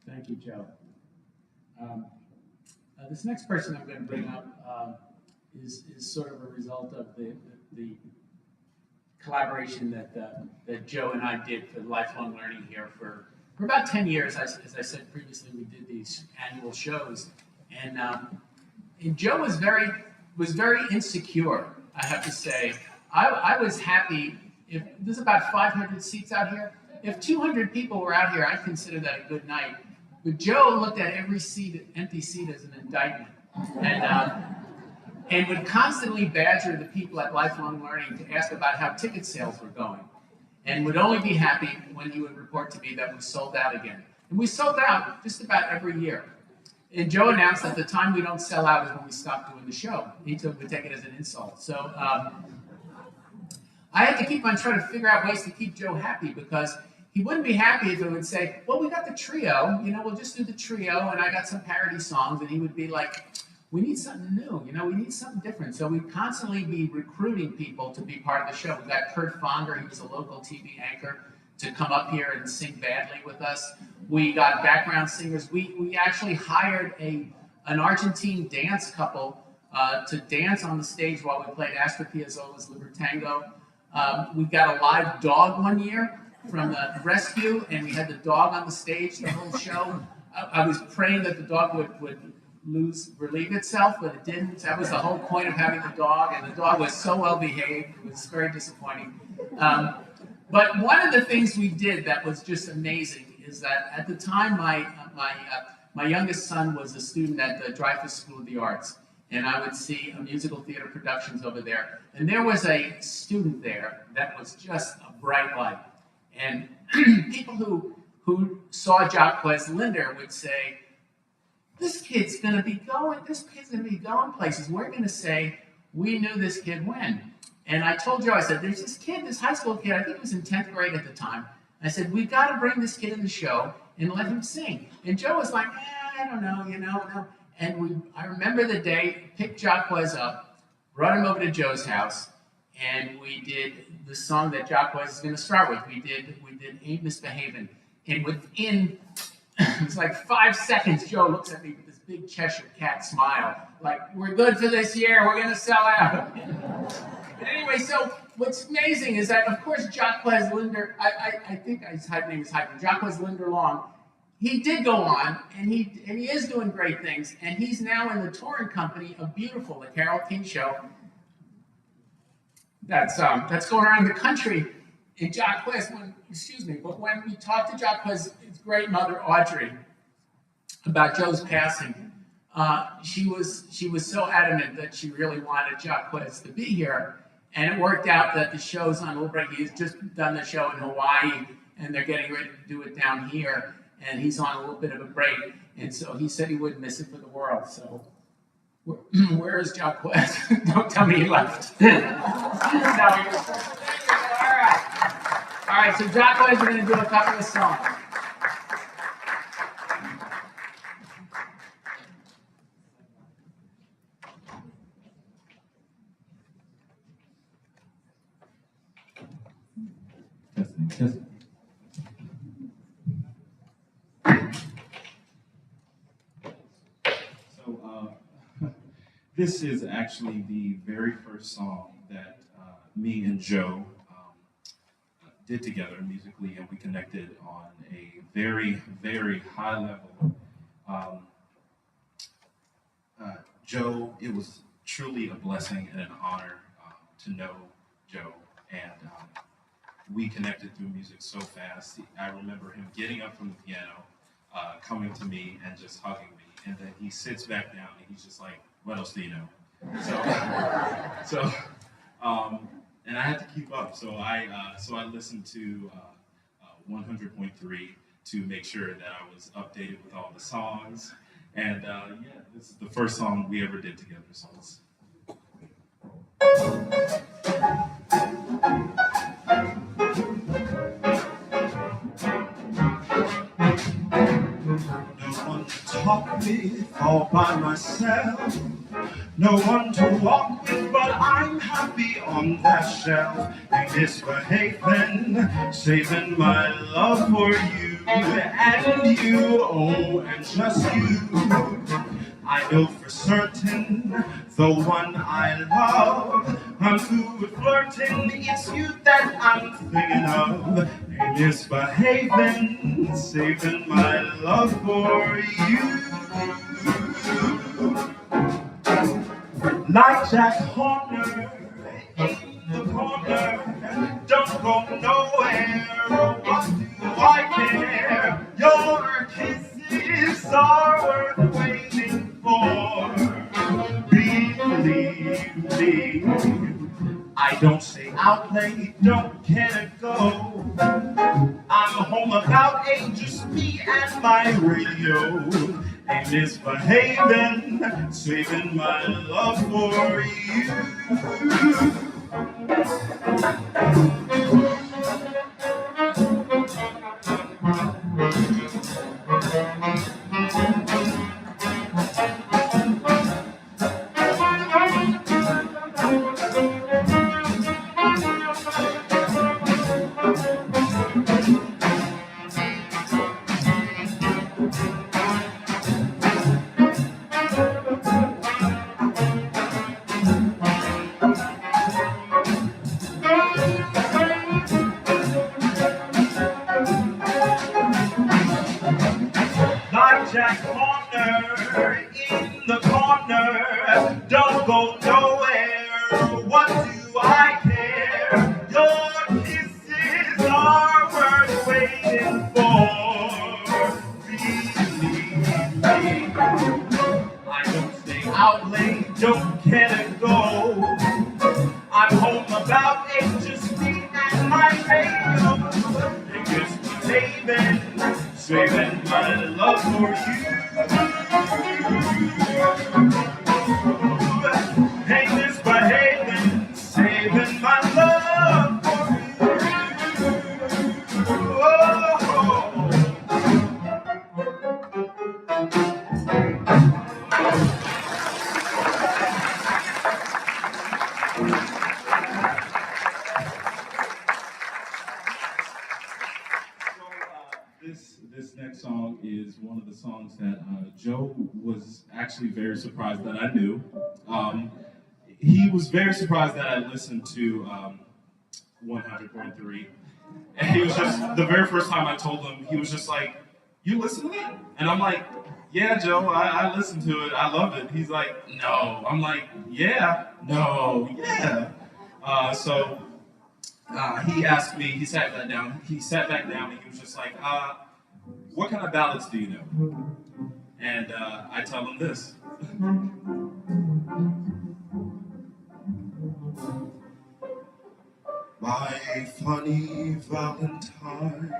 [SPEAKER 3] Thank you, Joe. This next person I'm going to bring up is sort of a result of the collaboration that Joe and I did for lifelong learning here for about 10 years. As I said previously, we did these annual shows, and Joe was very insecure, I have to say. I was happy if there's about 500 seats out here. If 200 people were out here, I'd consider that a good night. But Joe looked at every empty seat as an indictment, and would constantly badger the people at Lifelong Learning to ask about how ticket sales were going, and would only be happy when he would report to me that we sold out again. And we sold out just about every year. And Joe announced that the time we don't sell out is when we stop doing the show. He would take it as an insult. So I had to keep on trying to figure out ways to keep Joe happy, because he wouldn't be happy if it would say, well, we got the trio, we'll just do the trio, and I got some parody songs, and he would be like, we need something new, we need something different. So we'd constantly be recruiting people to be part of the show. We got Kurt Fonger, he was a local TV anchor, to come up here and sing badly with us. We got background singers. We actually hired an Argentine dance couple to dance on the stage while we played Astor Piazzolla's Libertango. We got a live dog one year from the rescue, and we had the dog on the stage the whole show. I was praying that the dog would relieve itself, but it didn't. That was the whole point of having the dog, and the dog was so well behaved. It was very disappointing. But one of the things we did that was just amazing is that at the time my youngest son was a student at the Dreyfus School of the Arts, and I would see musical theater productions over there. And there was a student there that was just a bright light. And people who saw Jacques Linder would say, this kid's going to be going places. We're going to say, we knew this kid when. And I told Joe, I said, there's this kid, this high school kid, I think he was in 10th grade at the time. I said, we've got to bring this kid in the show and let him sing. And Joe was like, I don't know, no. And I remember the day, picked Jacques up, brought him over to Joe's house, and we did the song that Jacques is going to start with. We did Ain't Misbehavin'. And within, it was like 5 seconds, Joe looks at me with this big Cheshire cat smile, like, we're good for this year, we're gonna sell out. But anyway, so what's amazing is that, of course, Jacques Linder, I think his name is hyphen, Jacques Linder Long, he did go on, and he is doing great things, and he's now in the touring company of Beautiful, the Carole King show. That's going around the country. And Jacques, but when we talked to Jacques, his great mother Audrey, about Joe's passing, she was so adamant that she really wanted Jacques to be here, and it worked out that the show's on a little break. He's just done the show in Hawaii, and they're getting ready to do it down here, and he's on a little bit of a break, and so he said he wouldn't miss it for the world. So where is Jacques? Don't tell me he left. No, he was. All right, so Jacques is going to do a couple of songs.
[SPEAKER 10] Testing. So this is actually the very first song that me and Joe did together musically, and we connected on a very, very high level. Joe, it was truly a blessing and an honor to know Joe, and we connected through music so fast. I remember him getting up from the piano, coming to me and just hugging me, and then he sits back down and he's just like, "What else do you know?" And I had to keep up, so I listened to 100.3 to make sure that I was updated with all the songs, and this is the first song we ever did together. So let's. No one to talk with, all by myself. No one to walk with, but I'm happy on that shelf. Ain't misbehaving, saving my love for you and you, oh, and just you. I know for certain, the one I love, I'm through with flirting, it's you that I'm thinking of. Ain't misbehaving, saving my love for you. Like Jack Horner in the corner, don't go nowhere, oh, what do I care? Your kisses are worth waiting for. Believe me, I don't stay out late, don't care to go. I'm home about 8, just me and my radio. Ain't misbehaving, saving my love for you. Like Jack Horner in the corner, don't go nowhere, what do I care? Your kisses are worth waiting for. Believe me, I don't stay out late, don't care to go. I'm home about 8, just me and my radio. And just saving my love for you. Hey, misbehaving, saving my love for you. Oh. This next song is one of the the songs that Joe was actually very surprised that I knew. He was very surprised that I listened to 100.3. And he was just, the very first time I told him, he was just like, "You listen to that?" And I'm like, "Yeah, Joe, I listen to it. I love it." He's like, "No." I'm like, "Yeah, no, yeah." He asked me, he sat back down, and he was just like, "What kind of ballads do you know?" And I tell him this. My funny Valentine,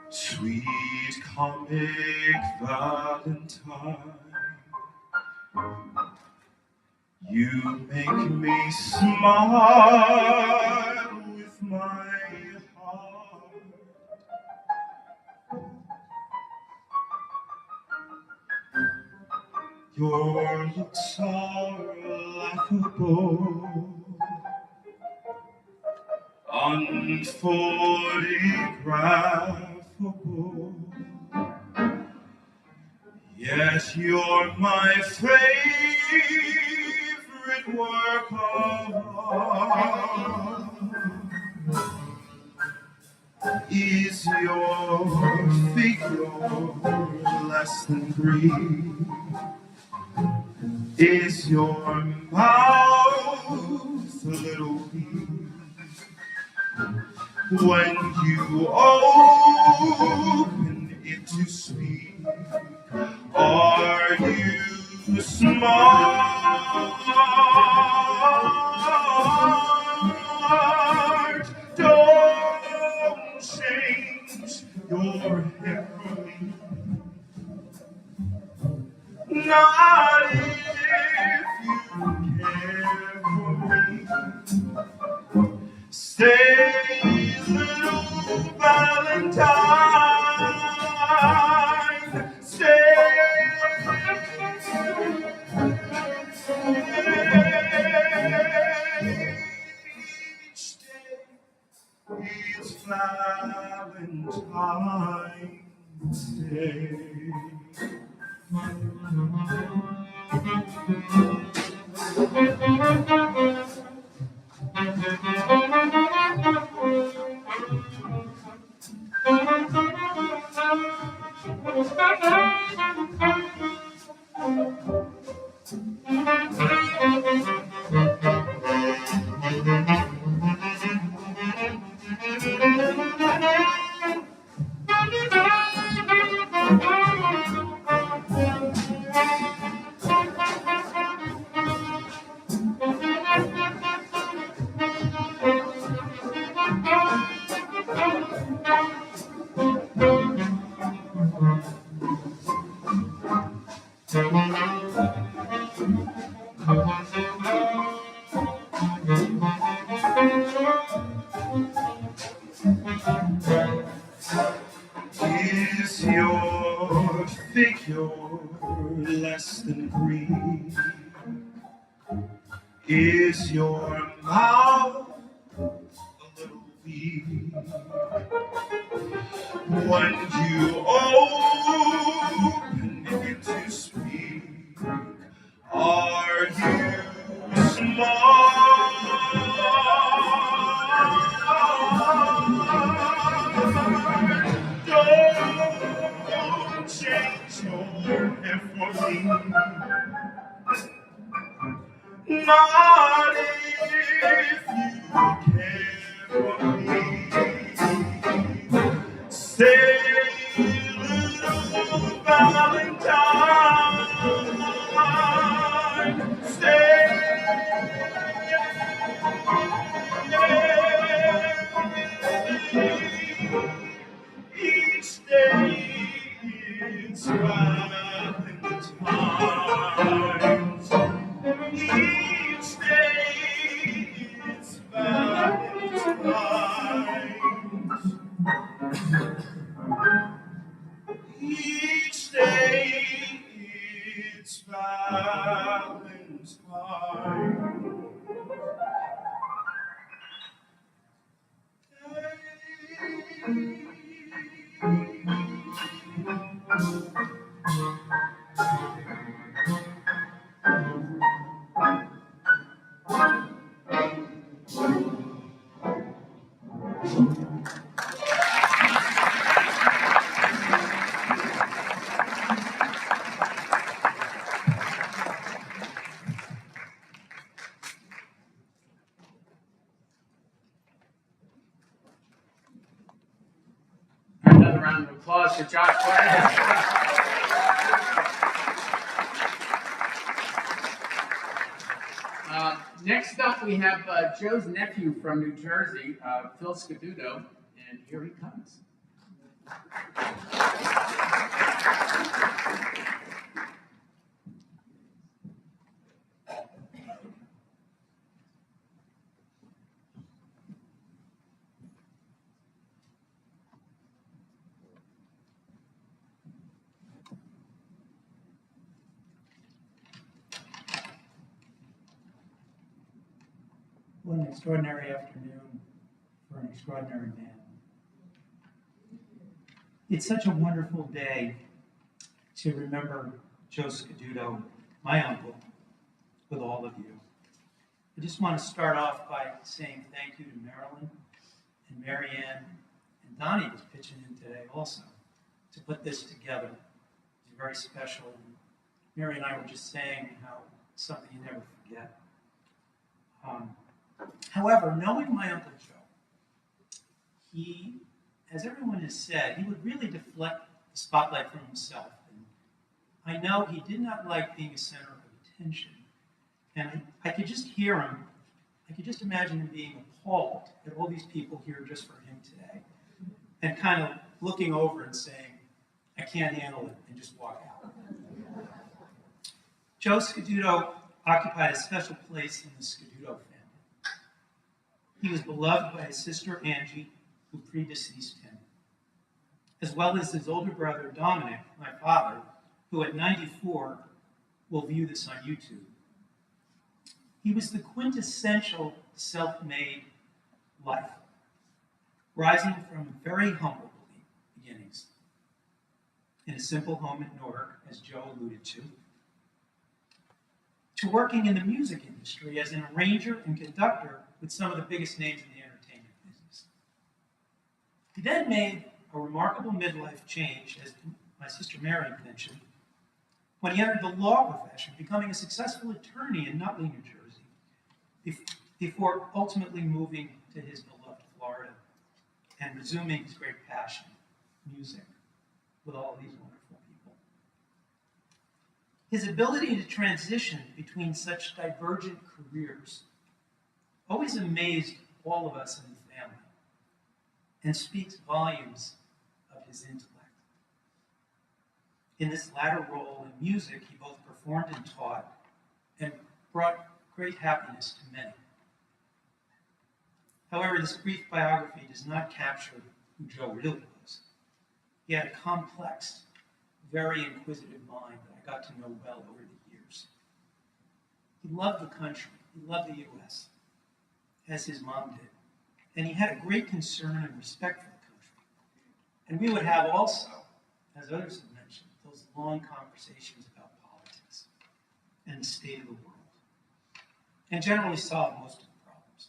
[SPEAKER 10] sweet comic Valentine, you make me smile with my heart. Your looks are laughable, unphotographable. Yes, you're my favorite work of art. Is your figure less than Greek? Is your mouth a little weak? When you open it to speak, are you smart? Don't change your hair for me. Not if you care for me. Stay, little Valentine. Stay. Each day is Valentine's Day. Is your figure less than Greek? Is your mouth a little weak? When you open it to speak, are you smart? Don't change your hair for me. Not if you care for me. Stay, little Valentine. Stay. Each day is Valentine's. Each day is Valentine's. Each day is Valentine's.
[SPEAKER 3] Another round of applause for Josh Black. Next up, we have Joe's nephew from New Jersey, Phil Scaduto, and here he comes.
[SPEAKER 11] What an extraordinary afternoon for an extraordinary man. It's such a wonderful day to remember Joe Scaduto, my uncle, with all of you. I just want to start off by saying thank you to Marilyn and Marianne, and Donnie was pitching in today also to put this together. It's very special. And Mary and I were just saying how something you never forget. However, knowing my Uncle Joe, he, as everyone has said, he would really deflect the spotlight from himself. And I know he did not like being a center of attention. And I could just hear him, I could just imagine him being appalled at all these people here just for him today. And kind of looking over and saying, I can't handle it, and just walk out. Joe Scaduto occupied a special place in the Scaduto family. He was beloved by his sister Angie, who predeceased him, as well as his older brother Dominic, my father, who at 94 will view this on YouTube. He was the quintessential self-made life, rising from very humble beginnings in a simple home in Newark, as Joe alluded to working in the music industry as an arranger and conductor with some of the biggest names in the entertainment business. He then made a remarkable midlife change, as my sister Mary mentioned, when he entered the law profession, becoming a successful attorney in Nutley, New Jersey, before ultimately moving to his beloved Florida and resuming his great passion, music, with all of these wonderful people. His ability to transition between such divergent careers always amazed all of us in the family and speaks volumes of his intellect. In this latter role in music, he both performed and taught and brought great happiness to many. However, this brief biography does not capture who Joe really was. He had a complex, very inquisitive mind that I got to know well over the years. He loved the country. He loved the U.S., as his mom did. And he had a great concern and respect for the country. And we would have also, as others have mentioned, those long conversations about politics and the state of the world, and generally solve most of the problems.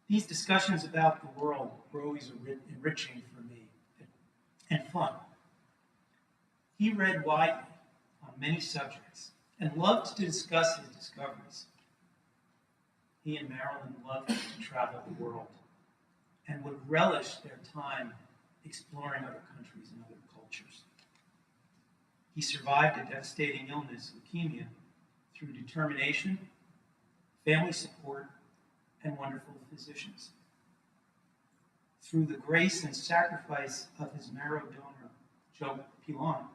[SPEAKER 11] These discussions about the world were always enriching for me and fun. He read widely on many subjects and loved to discuss his discoveries. He and Marilyn loved to travel the world and would relish their time exploring other countries and other cultures. He survived a devastating illness, leukemia, through determination, family support, and wonderful physicians. Through the grace and sacrifice of his marrow donor, Joe Pilon,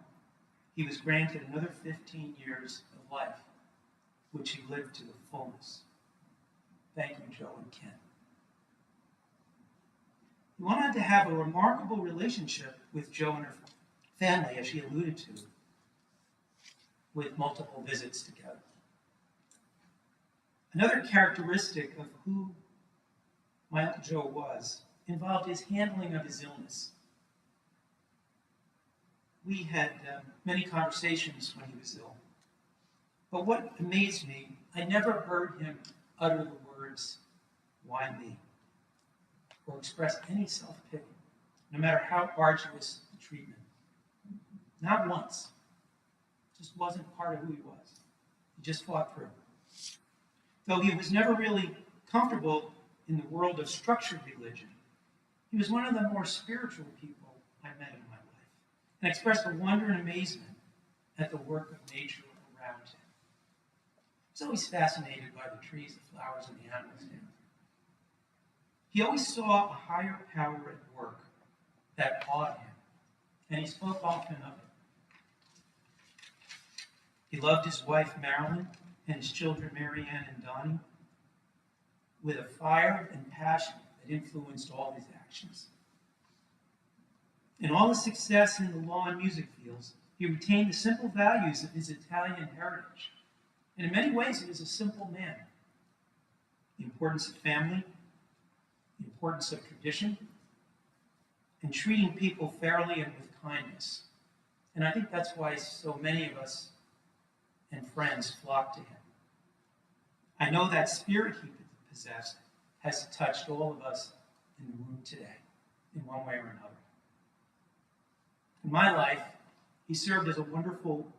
[SPEAKER 11] he was granted another 15 years of life, which he lived to the fullness. Thank you, Joe and Ken. He went on to have a remarkable relationship with Joe and her family, as she alluded to, with multiple visits together. Another characteristic of who my Uncle Joe was involved his handling of his illness. We had many conversations when he was ill. But what amazed me, I never heard him utter the words, "Why me?" or express any self-pity, no matter how arduous the treatment. Not once. Just wasn't part of who he was. He just fought through. Though he was never really comfortable in the world of structured religion, he was one of the more spiritual people I met in my life, and expressed a wonder and amazement at the work of nature around him. I was always fascinated by the trees, the flowers, and the animals down there. He always saw a higher power at work that awed him, and he spoke often of it. He loved his wife, Marilyn, and his children, Mary Ann and Donnie, with a fire and passion that influenced all his actions. In all his success in the law and music fields, he retained the simple values of his Italian heritage. And in many ways, he was a simple man. The importance of family, the importance of tradition, and treating people fairly and with kindness. And I think that's why so many of us and friends flock to him. I know that spirit he possessed has touched all of us in the room today, in one way or another. In my life, he served as a wonderful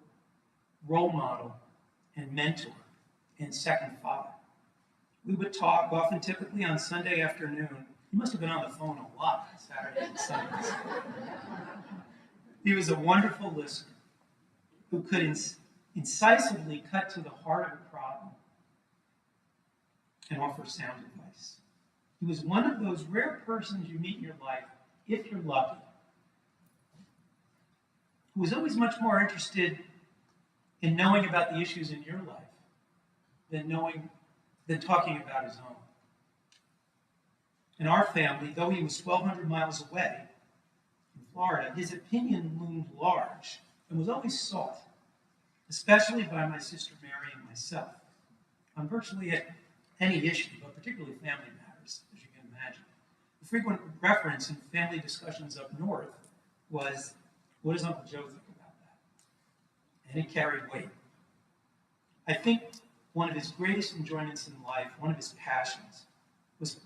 [SPEAKER 11] role model and mentor and second father. We would talk, often typically on Sunday afternoon. He must have been on the phone a lot on Saturdays and Sundays. He was a wonderful listener who could incisively cut to the heart of a problem and offer sound advice. He was one of those rare persons you meet in your life, if you're lucky, who was always much more interested in knowing about the issues in your life than talking about his own. In our family, though he was 1,200 miles away in Florida, his opinion loomed large and was always sought, especially by my sister Mary and myself, on virtually any issue, but particularly family matters, as you can imagine. The frequent reference in family discussions up north was, "What does Uncle Joe think about that?" And it carried weight. I think one of his greatest enjoyments in life, one of his passions, was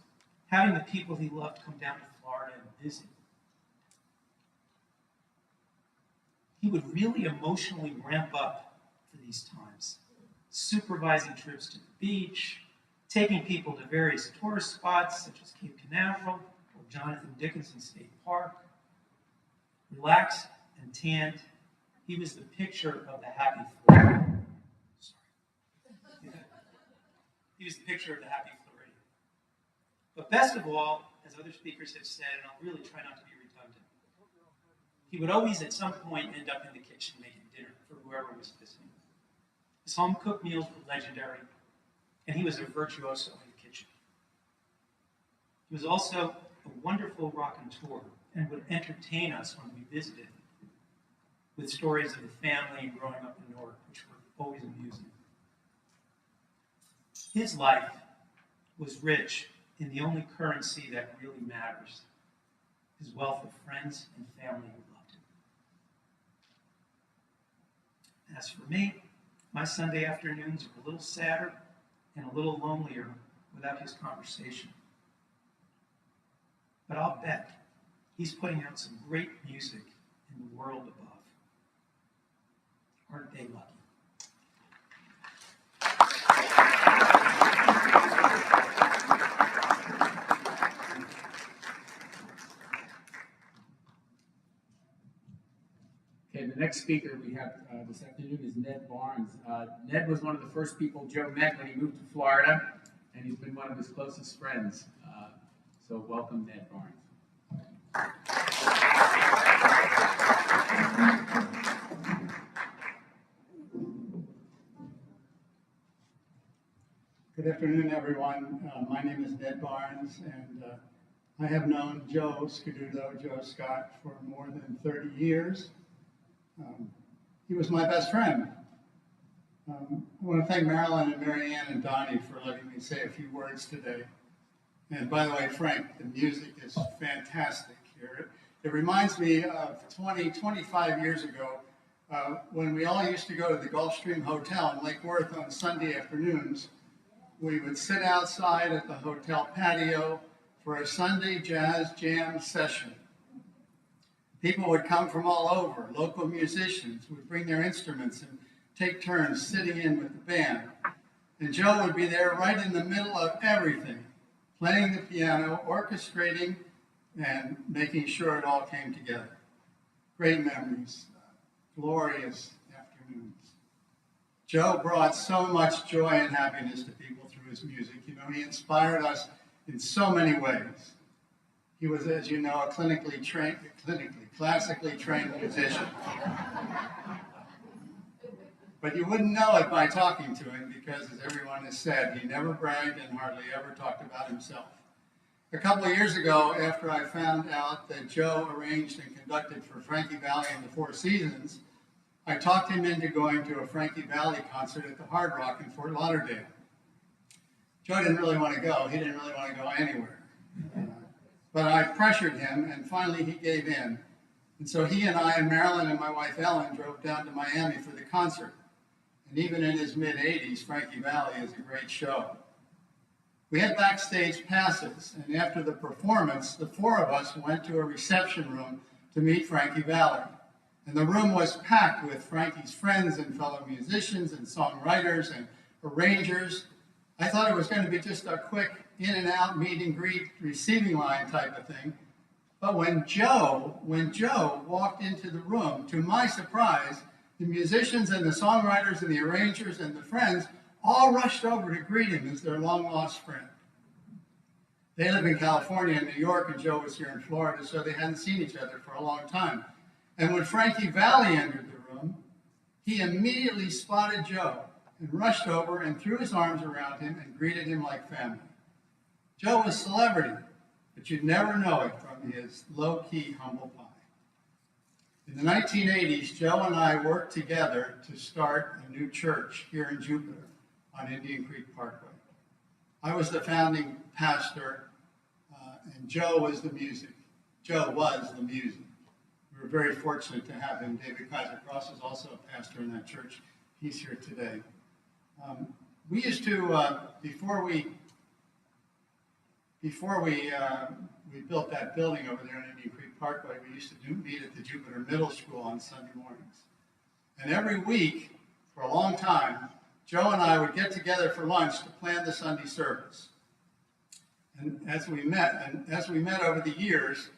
[SPEAKER 11] having the people he loved come down to Florida and visit. He would really emotionally ramp up for these times, supervising trips to the beach, taking people to various tourist spots such as Cape Canaveral or Jonathan Dickinson State Park. Relaxed and tanned, he was the picture of the happy Floridian. He was the picture of the happy Floridian. But best of all, as other speakers have said, and I'll really try not to be redundant, he would always at some point end up in the kitchen making dinner for whoever was visiting. His home-cooked meals were legendary, and he was a virtuoso in the kitchen. He was also a wonderful raconteur and would entertain us when we visited with stories of the family and growing up in Newark, which were always amusing. His life was rich in the only currency that really matters, his wealth of friends and family who loved him. As for me, my Sunday afternoons are a little sadder and a little lonelier without his conversation. But I'll bet he's putting out some great music in the world above. Aren't they lucky?
[SPEAKER 3] Okay, the next speaker we have this afternoon is Ned Barnes. Ned was one of the first people Joe met when he moved to Florida, and he's been one of his closest friends. So welcome, Ned Barnes.
[SPEAKER 12] Good afternoon, everyone. My name is Ned Barnes, and I have known Joe Scaduto, Joe Scott, for more than 30 years. He was my best friend. I want to thank Marilyn and Mary Ann and Donnie for letting me say a few words today. And by the way, Frank, the music is fantastic here. It reminds me of 25 years ago when we all used to go to the Gulfstream Hotel in Lake Worth on Sunday afternoons. We would sit outside at the hotel patio for a Sunday jazz jam session. People would come from all over. Local musicians would bring their instruments and take turns sitting in with the band. And Joe would be there right in the middle of everything, playing the piano, orchestrating, and making sure it all came together. Great memories, glorious afternoons. Joe brought so much joy and happiness to people through his music. You know, he inspired us in so many ways. He was, as you know, a classically trained musician. But you wouldn't know it by talking to him because, as everyone has said, he never bragged and hardly ever talked about himself. A couple of years ago, after I found out that Joe arranged and conducted for Frankie Valli and the Four Seasons, I talked him into going to a Frankie Valli concert at the Hard Rock in Fort Lauderdale. Joe didn't really want to go. He didn't really want to go anywhere. But I pressured him, and finally he gave in. And so he and I and Marilyn and my wife Ellen drove down to Miami for the concert. And even in his mid-80s, Frankie Valli is a great show. We had backstage passes, and after the performance, the four of us went to a reception room to meet Frankie Valli. And the room was packed with Frankie's friends and fellow musicians and songwriters and arrangers. I thought it was going to be just a quick in and out, meet and greet, receiving line type of thing. But when Joe walked into the room, to my surprise, the musicians and the songwriters and the arrangers and the friends all rushed over to greet him as their long-lost friend. They live in California and New York, and Joe was here in Florida, so they hadn't seen each other for a long time. And when Frankie Valli entered the room, he immediately spotted Joe and rushed over and threw his arms around him and greeted him like family. Joe was celebrity, but you'd never know it from his low-key, humble pie. In the 1980s, Joe and I worked together to start a new church here in Jupiter on Indian Creek Parkway. I was the founding pastor, and Joe was the music. Joe was the music. We were very fortunate to have him. David Kaiser Cross is also a pastor in that church. He's here today. We used to, before we built that building over there on Indian Creek Parkway, we used to meet at the Jupiter Middle School on Sunday mornings. And every week, for a long time, Joe and I would get together for lunch to plan the Sunday service. And as we met over the years,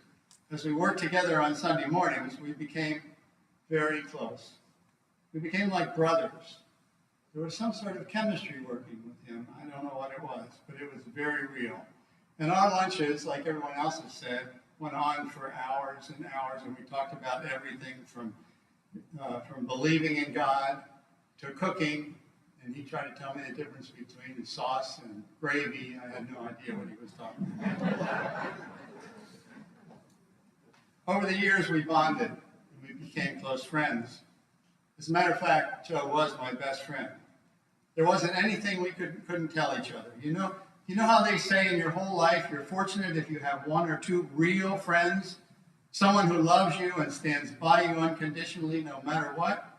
[SPEAKER 12] as we worked together on Sunday mornings, we became very close. We became like brothers. There was some sort of chemistry working with him. I don't know what it was, but it was very real. And our lunches, like everyone else has said, went on for hours and hours, and we talked about everything from believing in God to cooking. And he tried to tell me the difference between sauce and gravy. I had no idea what he was talking about. Over the years, we bonded, and we became close friends. As a matter of fact, Joe was my best friend. There wasn't anything we couldn't tell each other. You know how they say in your whole life, you're fortunate if you have one or two real friends, someone who loves you and stands by you unconditionally no matter what,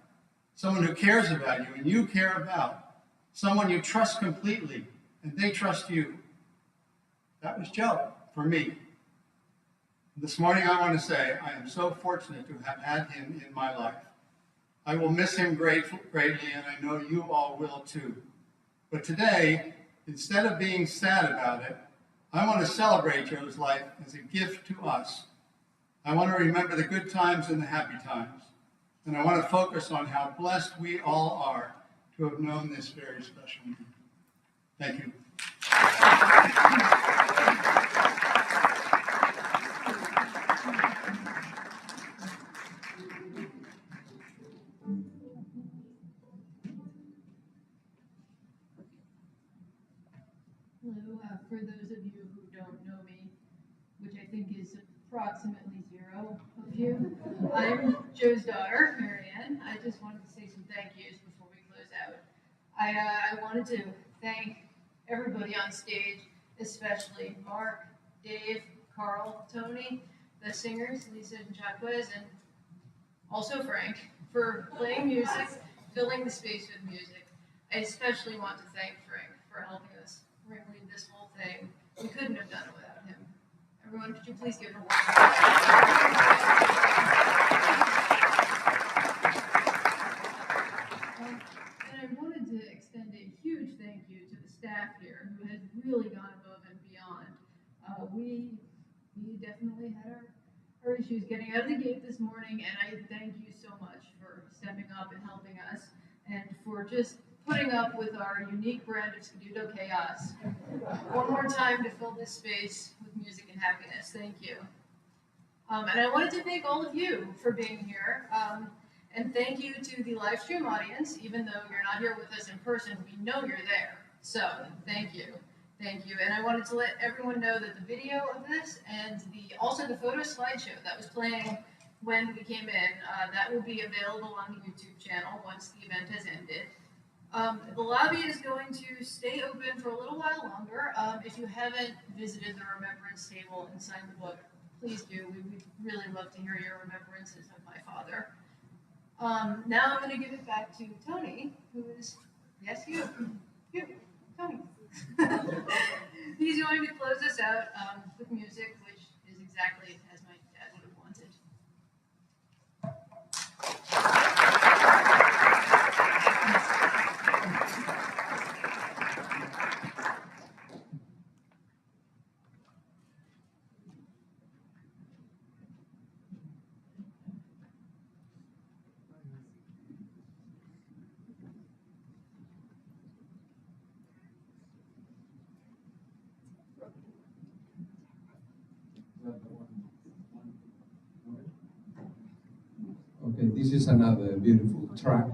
[SPEAKER 12] someone who cares about you and you care about, someone you trust completely and they trust you. That was Joe for me. This morning I want to say I am so fortunate to have had him in my life. I will miss him greatly, and I know you all will too. But today, instead of being sad about it, I want to celebrate Joe's life as a gift to us. I want to remember the good times and the happy times. And I want to focus on how blessed we all are to have known this very special man. Thank you.
[SPEAKER 13] Hello, for those of you who don't know me, which I think is approximately zero of you, I'm Joe's daughter, Marianne. I just wanted to say some thank yous before we close out. I wanted to thank everybody on stage, especially Mark, Dave, Carl, Tony, the singers, Lisa and Jacquez, and also Frank, for playing music, filling the space with music. I especially want to thank Frank for helping us ringlead this whole thing. We couldn't have done it without him. Everyone, could you please give her And I wanted to extend a huge thank you to the staff here who has really gone above and beyond. We definitely had our issues getting out of the gate this morning, and I thank you so much for stepping up and helping us, and for just putting up with our unique brand of Skedudo chaos. One more time to fill this space with music and happiness. Thank you. And I wanted to thank all of you for being here. And thank you to the live stream audience. Even though you're not here with us in person, we know you're there. So thank you. Thank you. And I wanted to let everyone know that the video of this and also the photo slideshow that was playing when we came in, that will be available on the YouTube channel once the event has ended. The lobby is going to stay open for a little while longer. If you haven't visited the remembrance table and signed the book, please do. We would really love to hear your remembrances of my father. Now I'm going to give it back to Tony, who is, yes, you, Tony. He's going to close us out with music, which is exactly as my dad would have wanted.
[SPEAKER 7] Okay, this is another beautiful track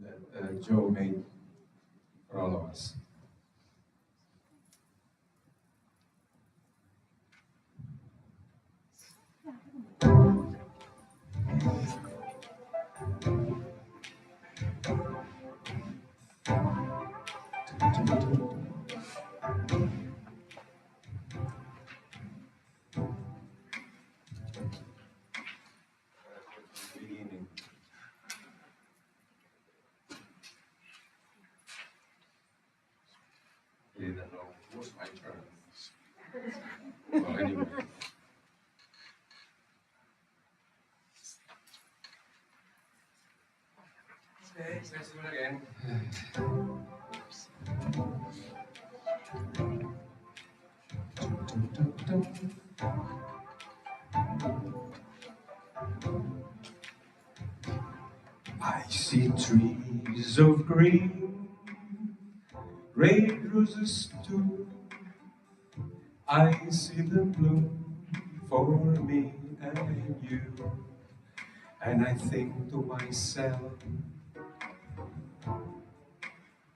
[SPEAKER 7] that Joe made for all of us. I didn't know it was my turn. Well, anyway. Okay, let's do it again. I see trees of green, red roses too. I see them bloom for me and you. And I think to myself,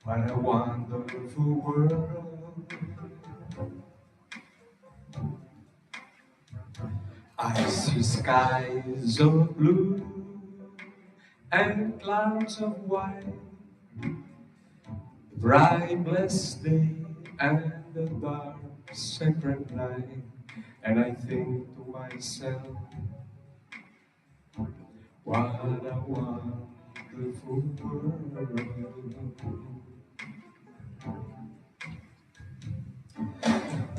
[SPEAKER 7] what a wonderful world. I see skies of blue and clouds of white, bright blessed day and the dark sacred night. And I think to myself, what a wonderful world.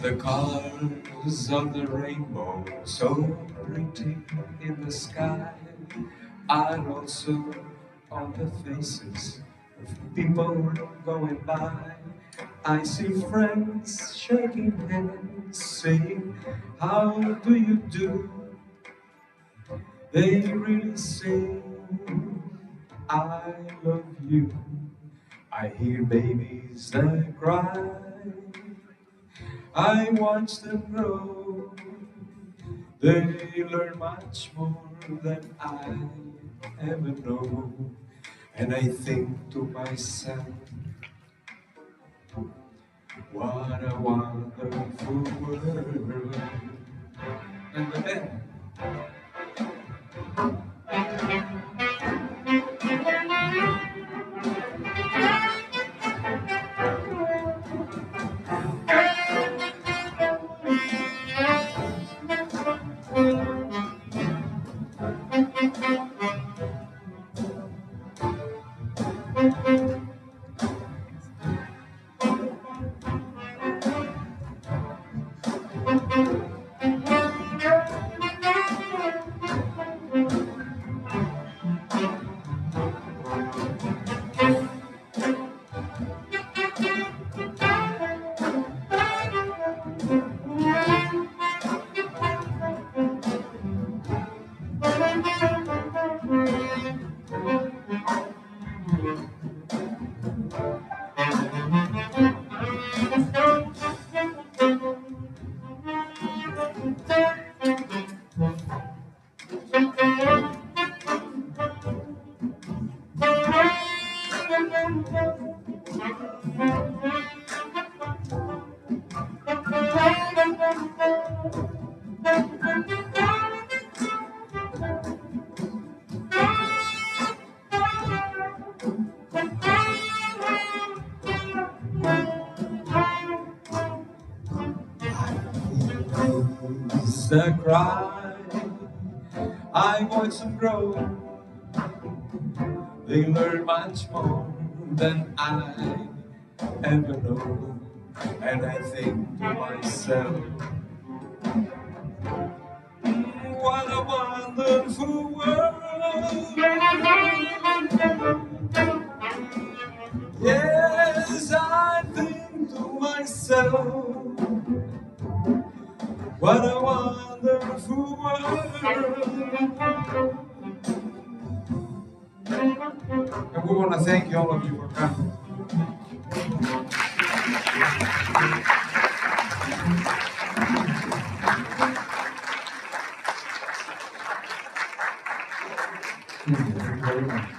[SPEAKER 7] The colors of the rainbow, so pretty in the sky, are also on the faces of people going by. I see friends shaking hands, saying, how do you do? They really say, I love you. I hear babies that cry, I watch them grow. They learn much more than I ever know. And I think to myself, what a wonderful world. And then
[SPEAKER 10] Kids that cry, I watch them grow. They learn much more than I ever know. And I think to myself, what a wonderful world. Yes, I think to myself, what a wonderful world. And we want to thank all of you for coming. Thank you very much.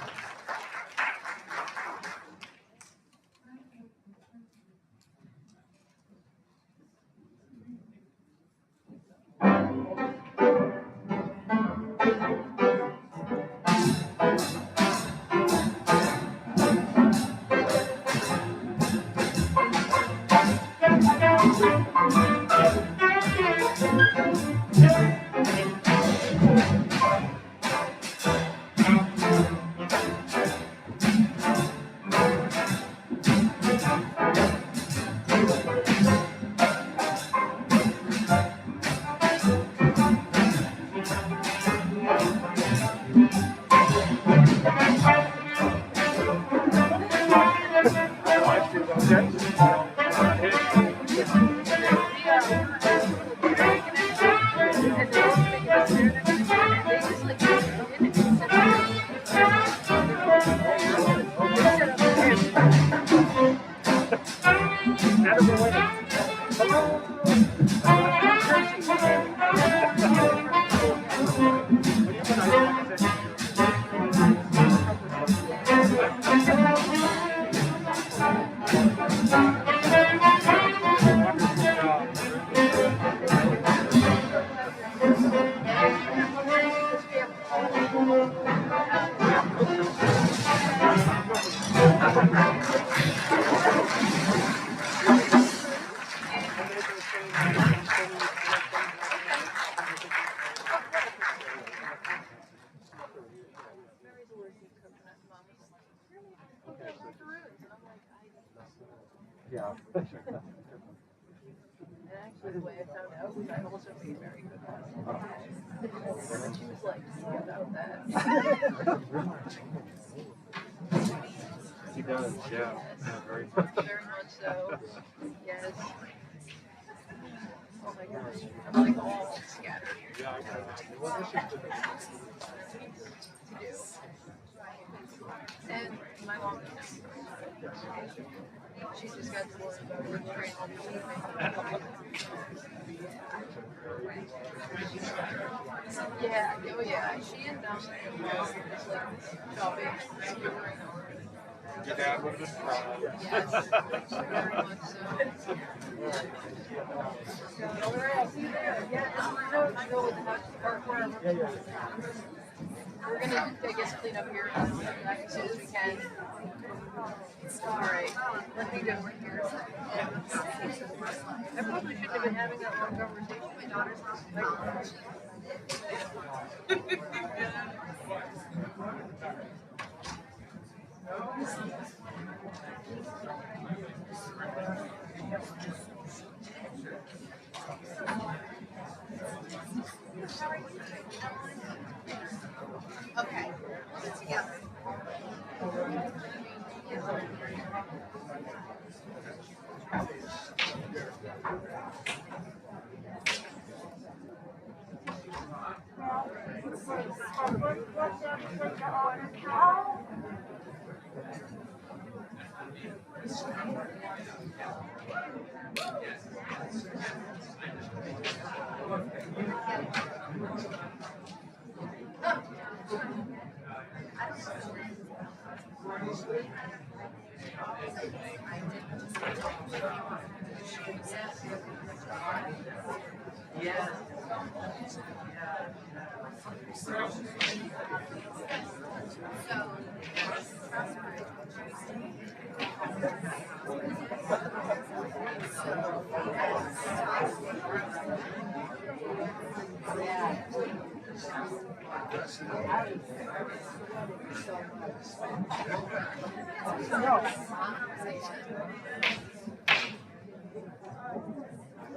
[SPEAKER 14] Yeah. And actually, the way I found out was I also made very good pasta. And she was like, "See about that."
[SPEAKER 15] He does, yeah. Very
[SPEAKER 14] much so. Yes. Oh my gosh. I'm like all scattered here.
[SPEAKER 15] Yeah, I know.
[SPEAKER 14] To do. And my mom she's just got to worry about her train all the Yeah, oh yeah. She and just like shopping.
[SPEAKER 15] Your dad would have been proud.
[SPEAKER 14] Yes, very much so. We're gonna, I guess, clean up here as soon as we can. Alright, let me go right here. I probably shouldn't have been having that long conversation with my daughter's house. Okay, we'll get together. Yeah. So
[SPEAKER 2] No.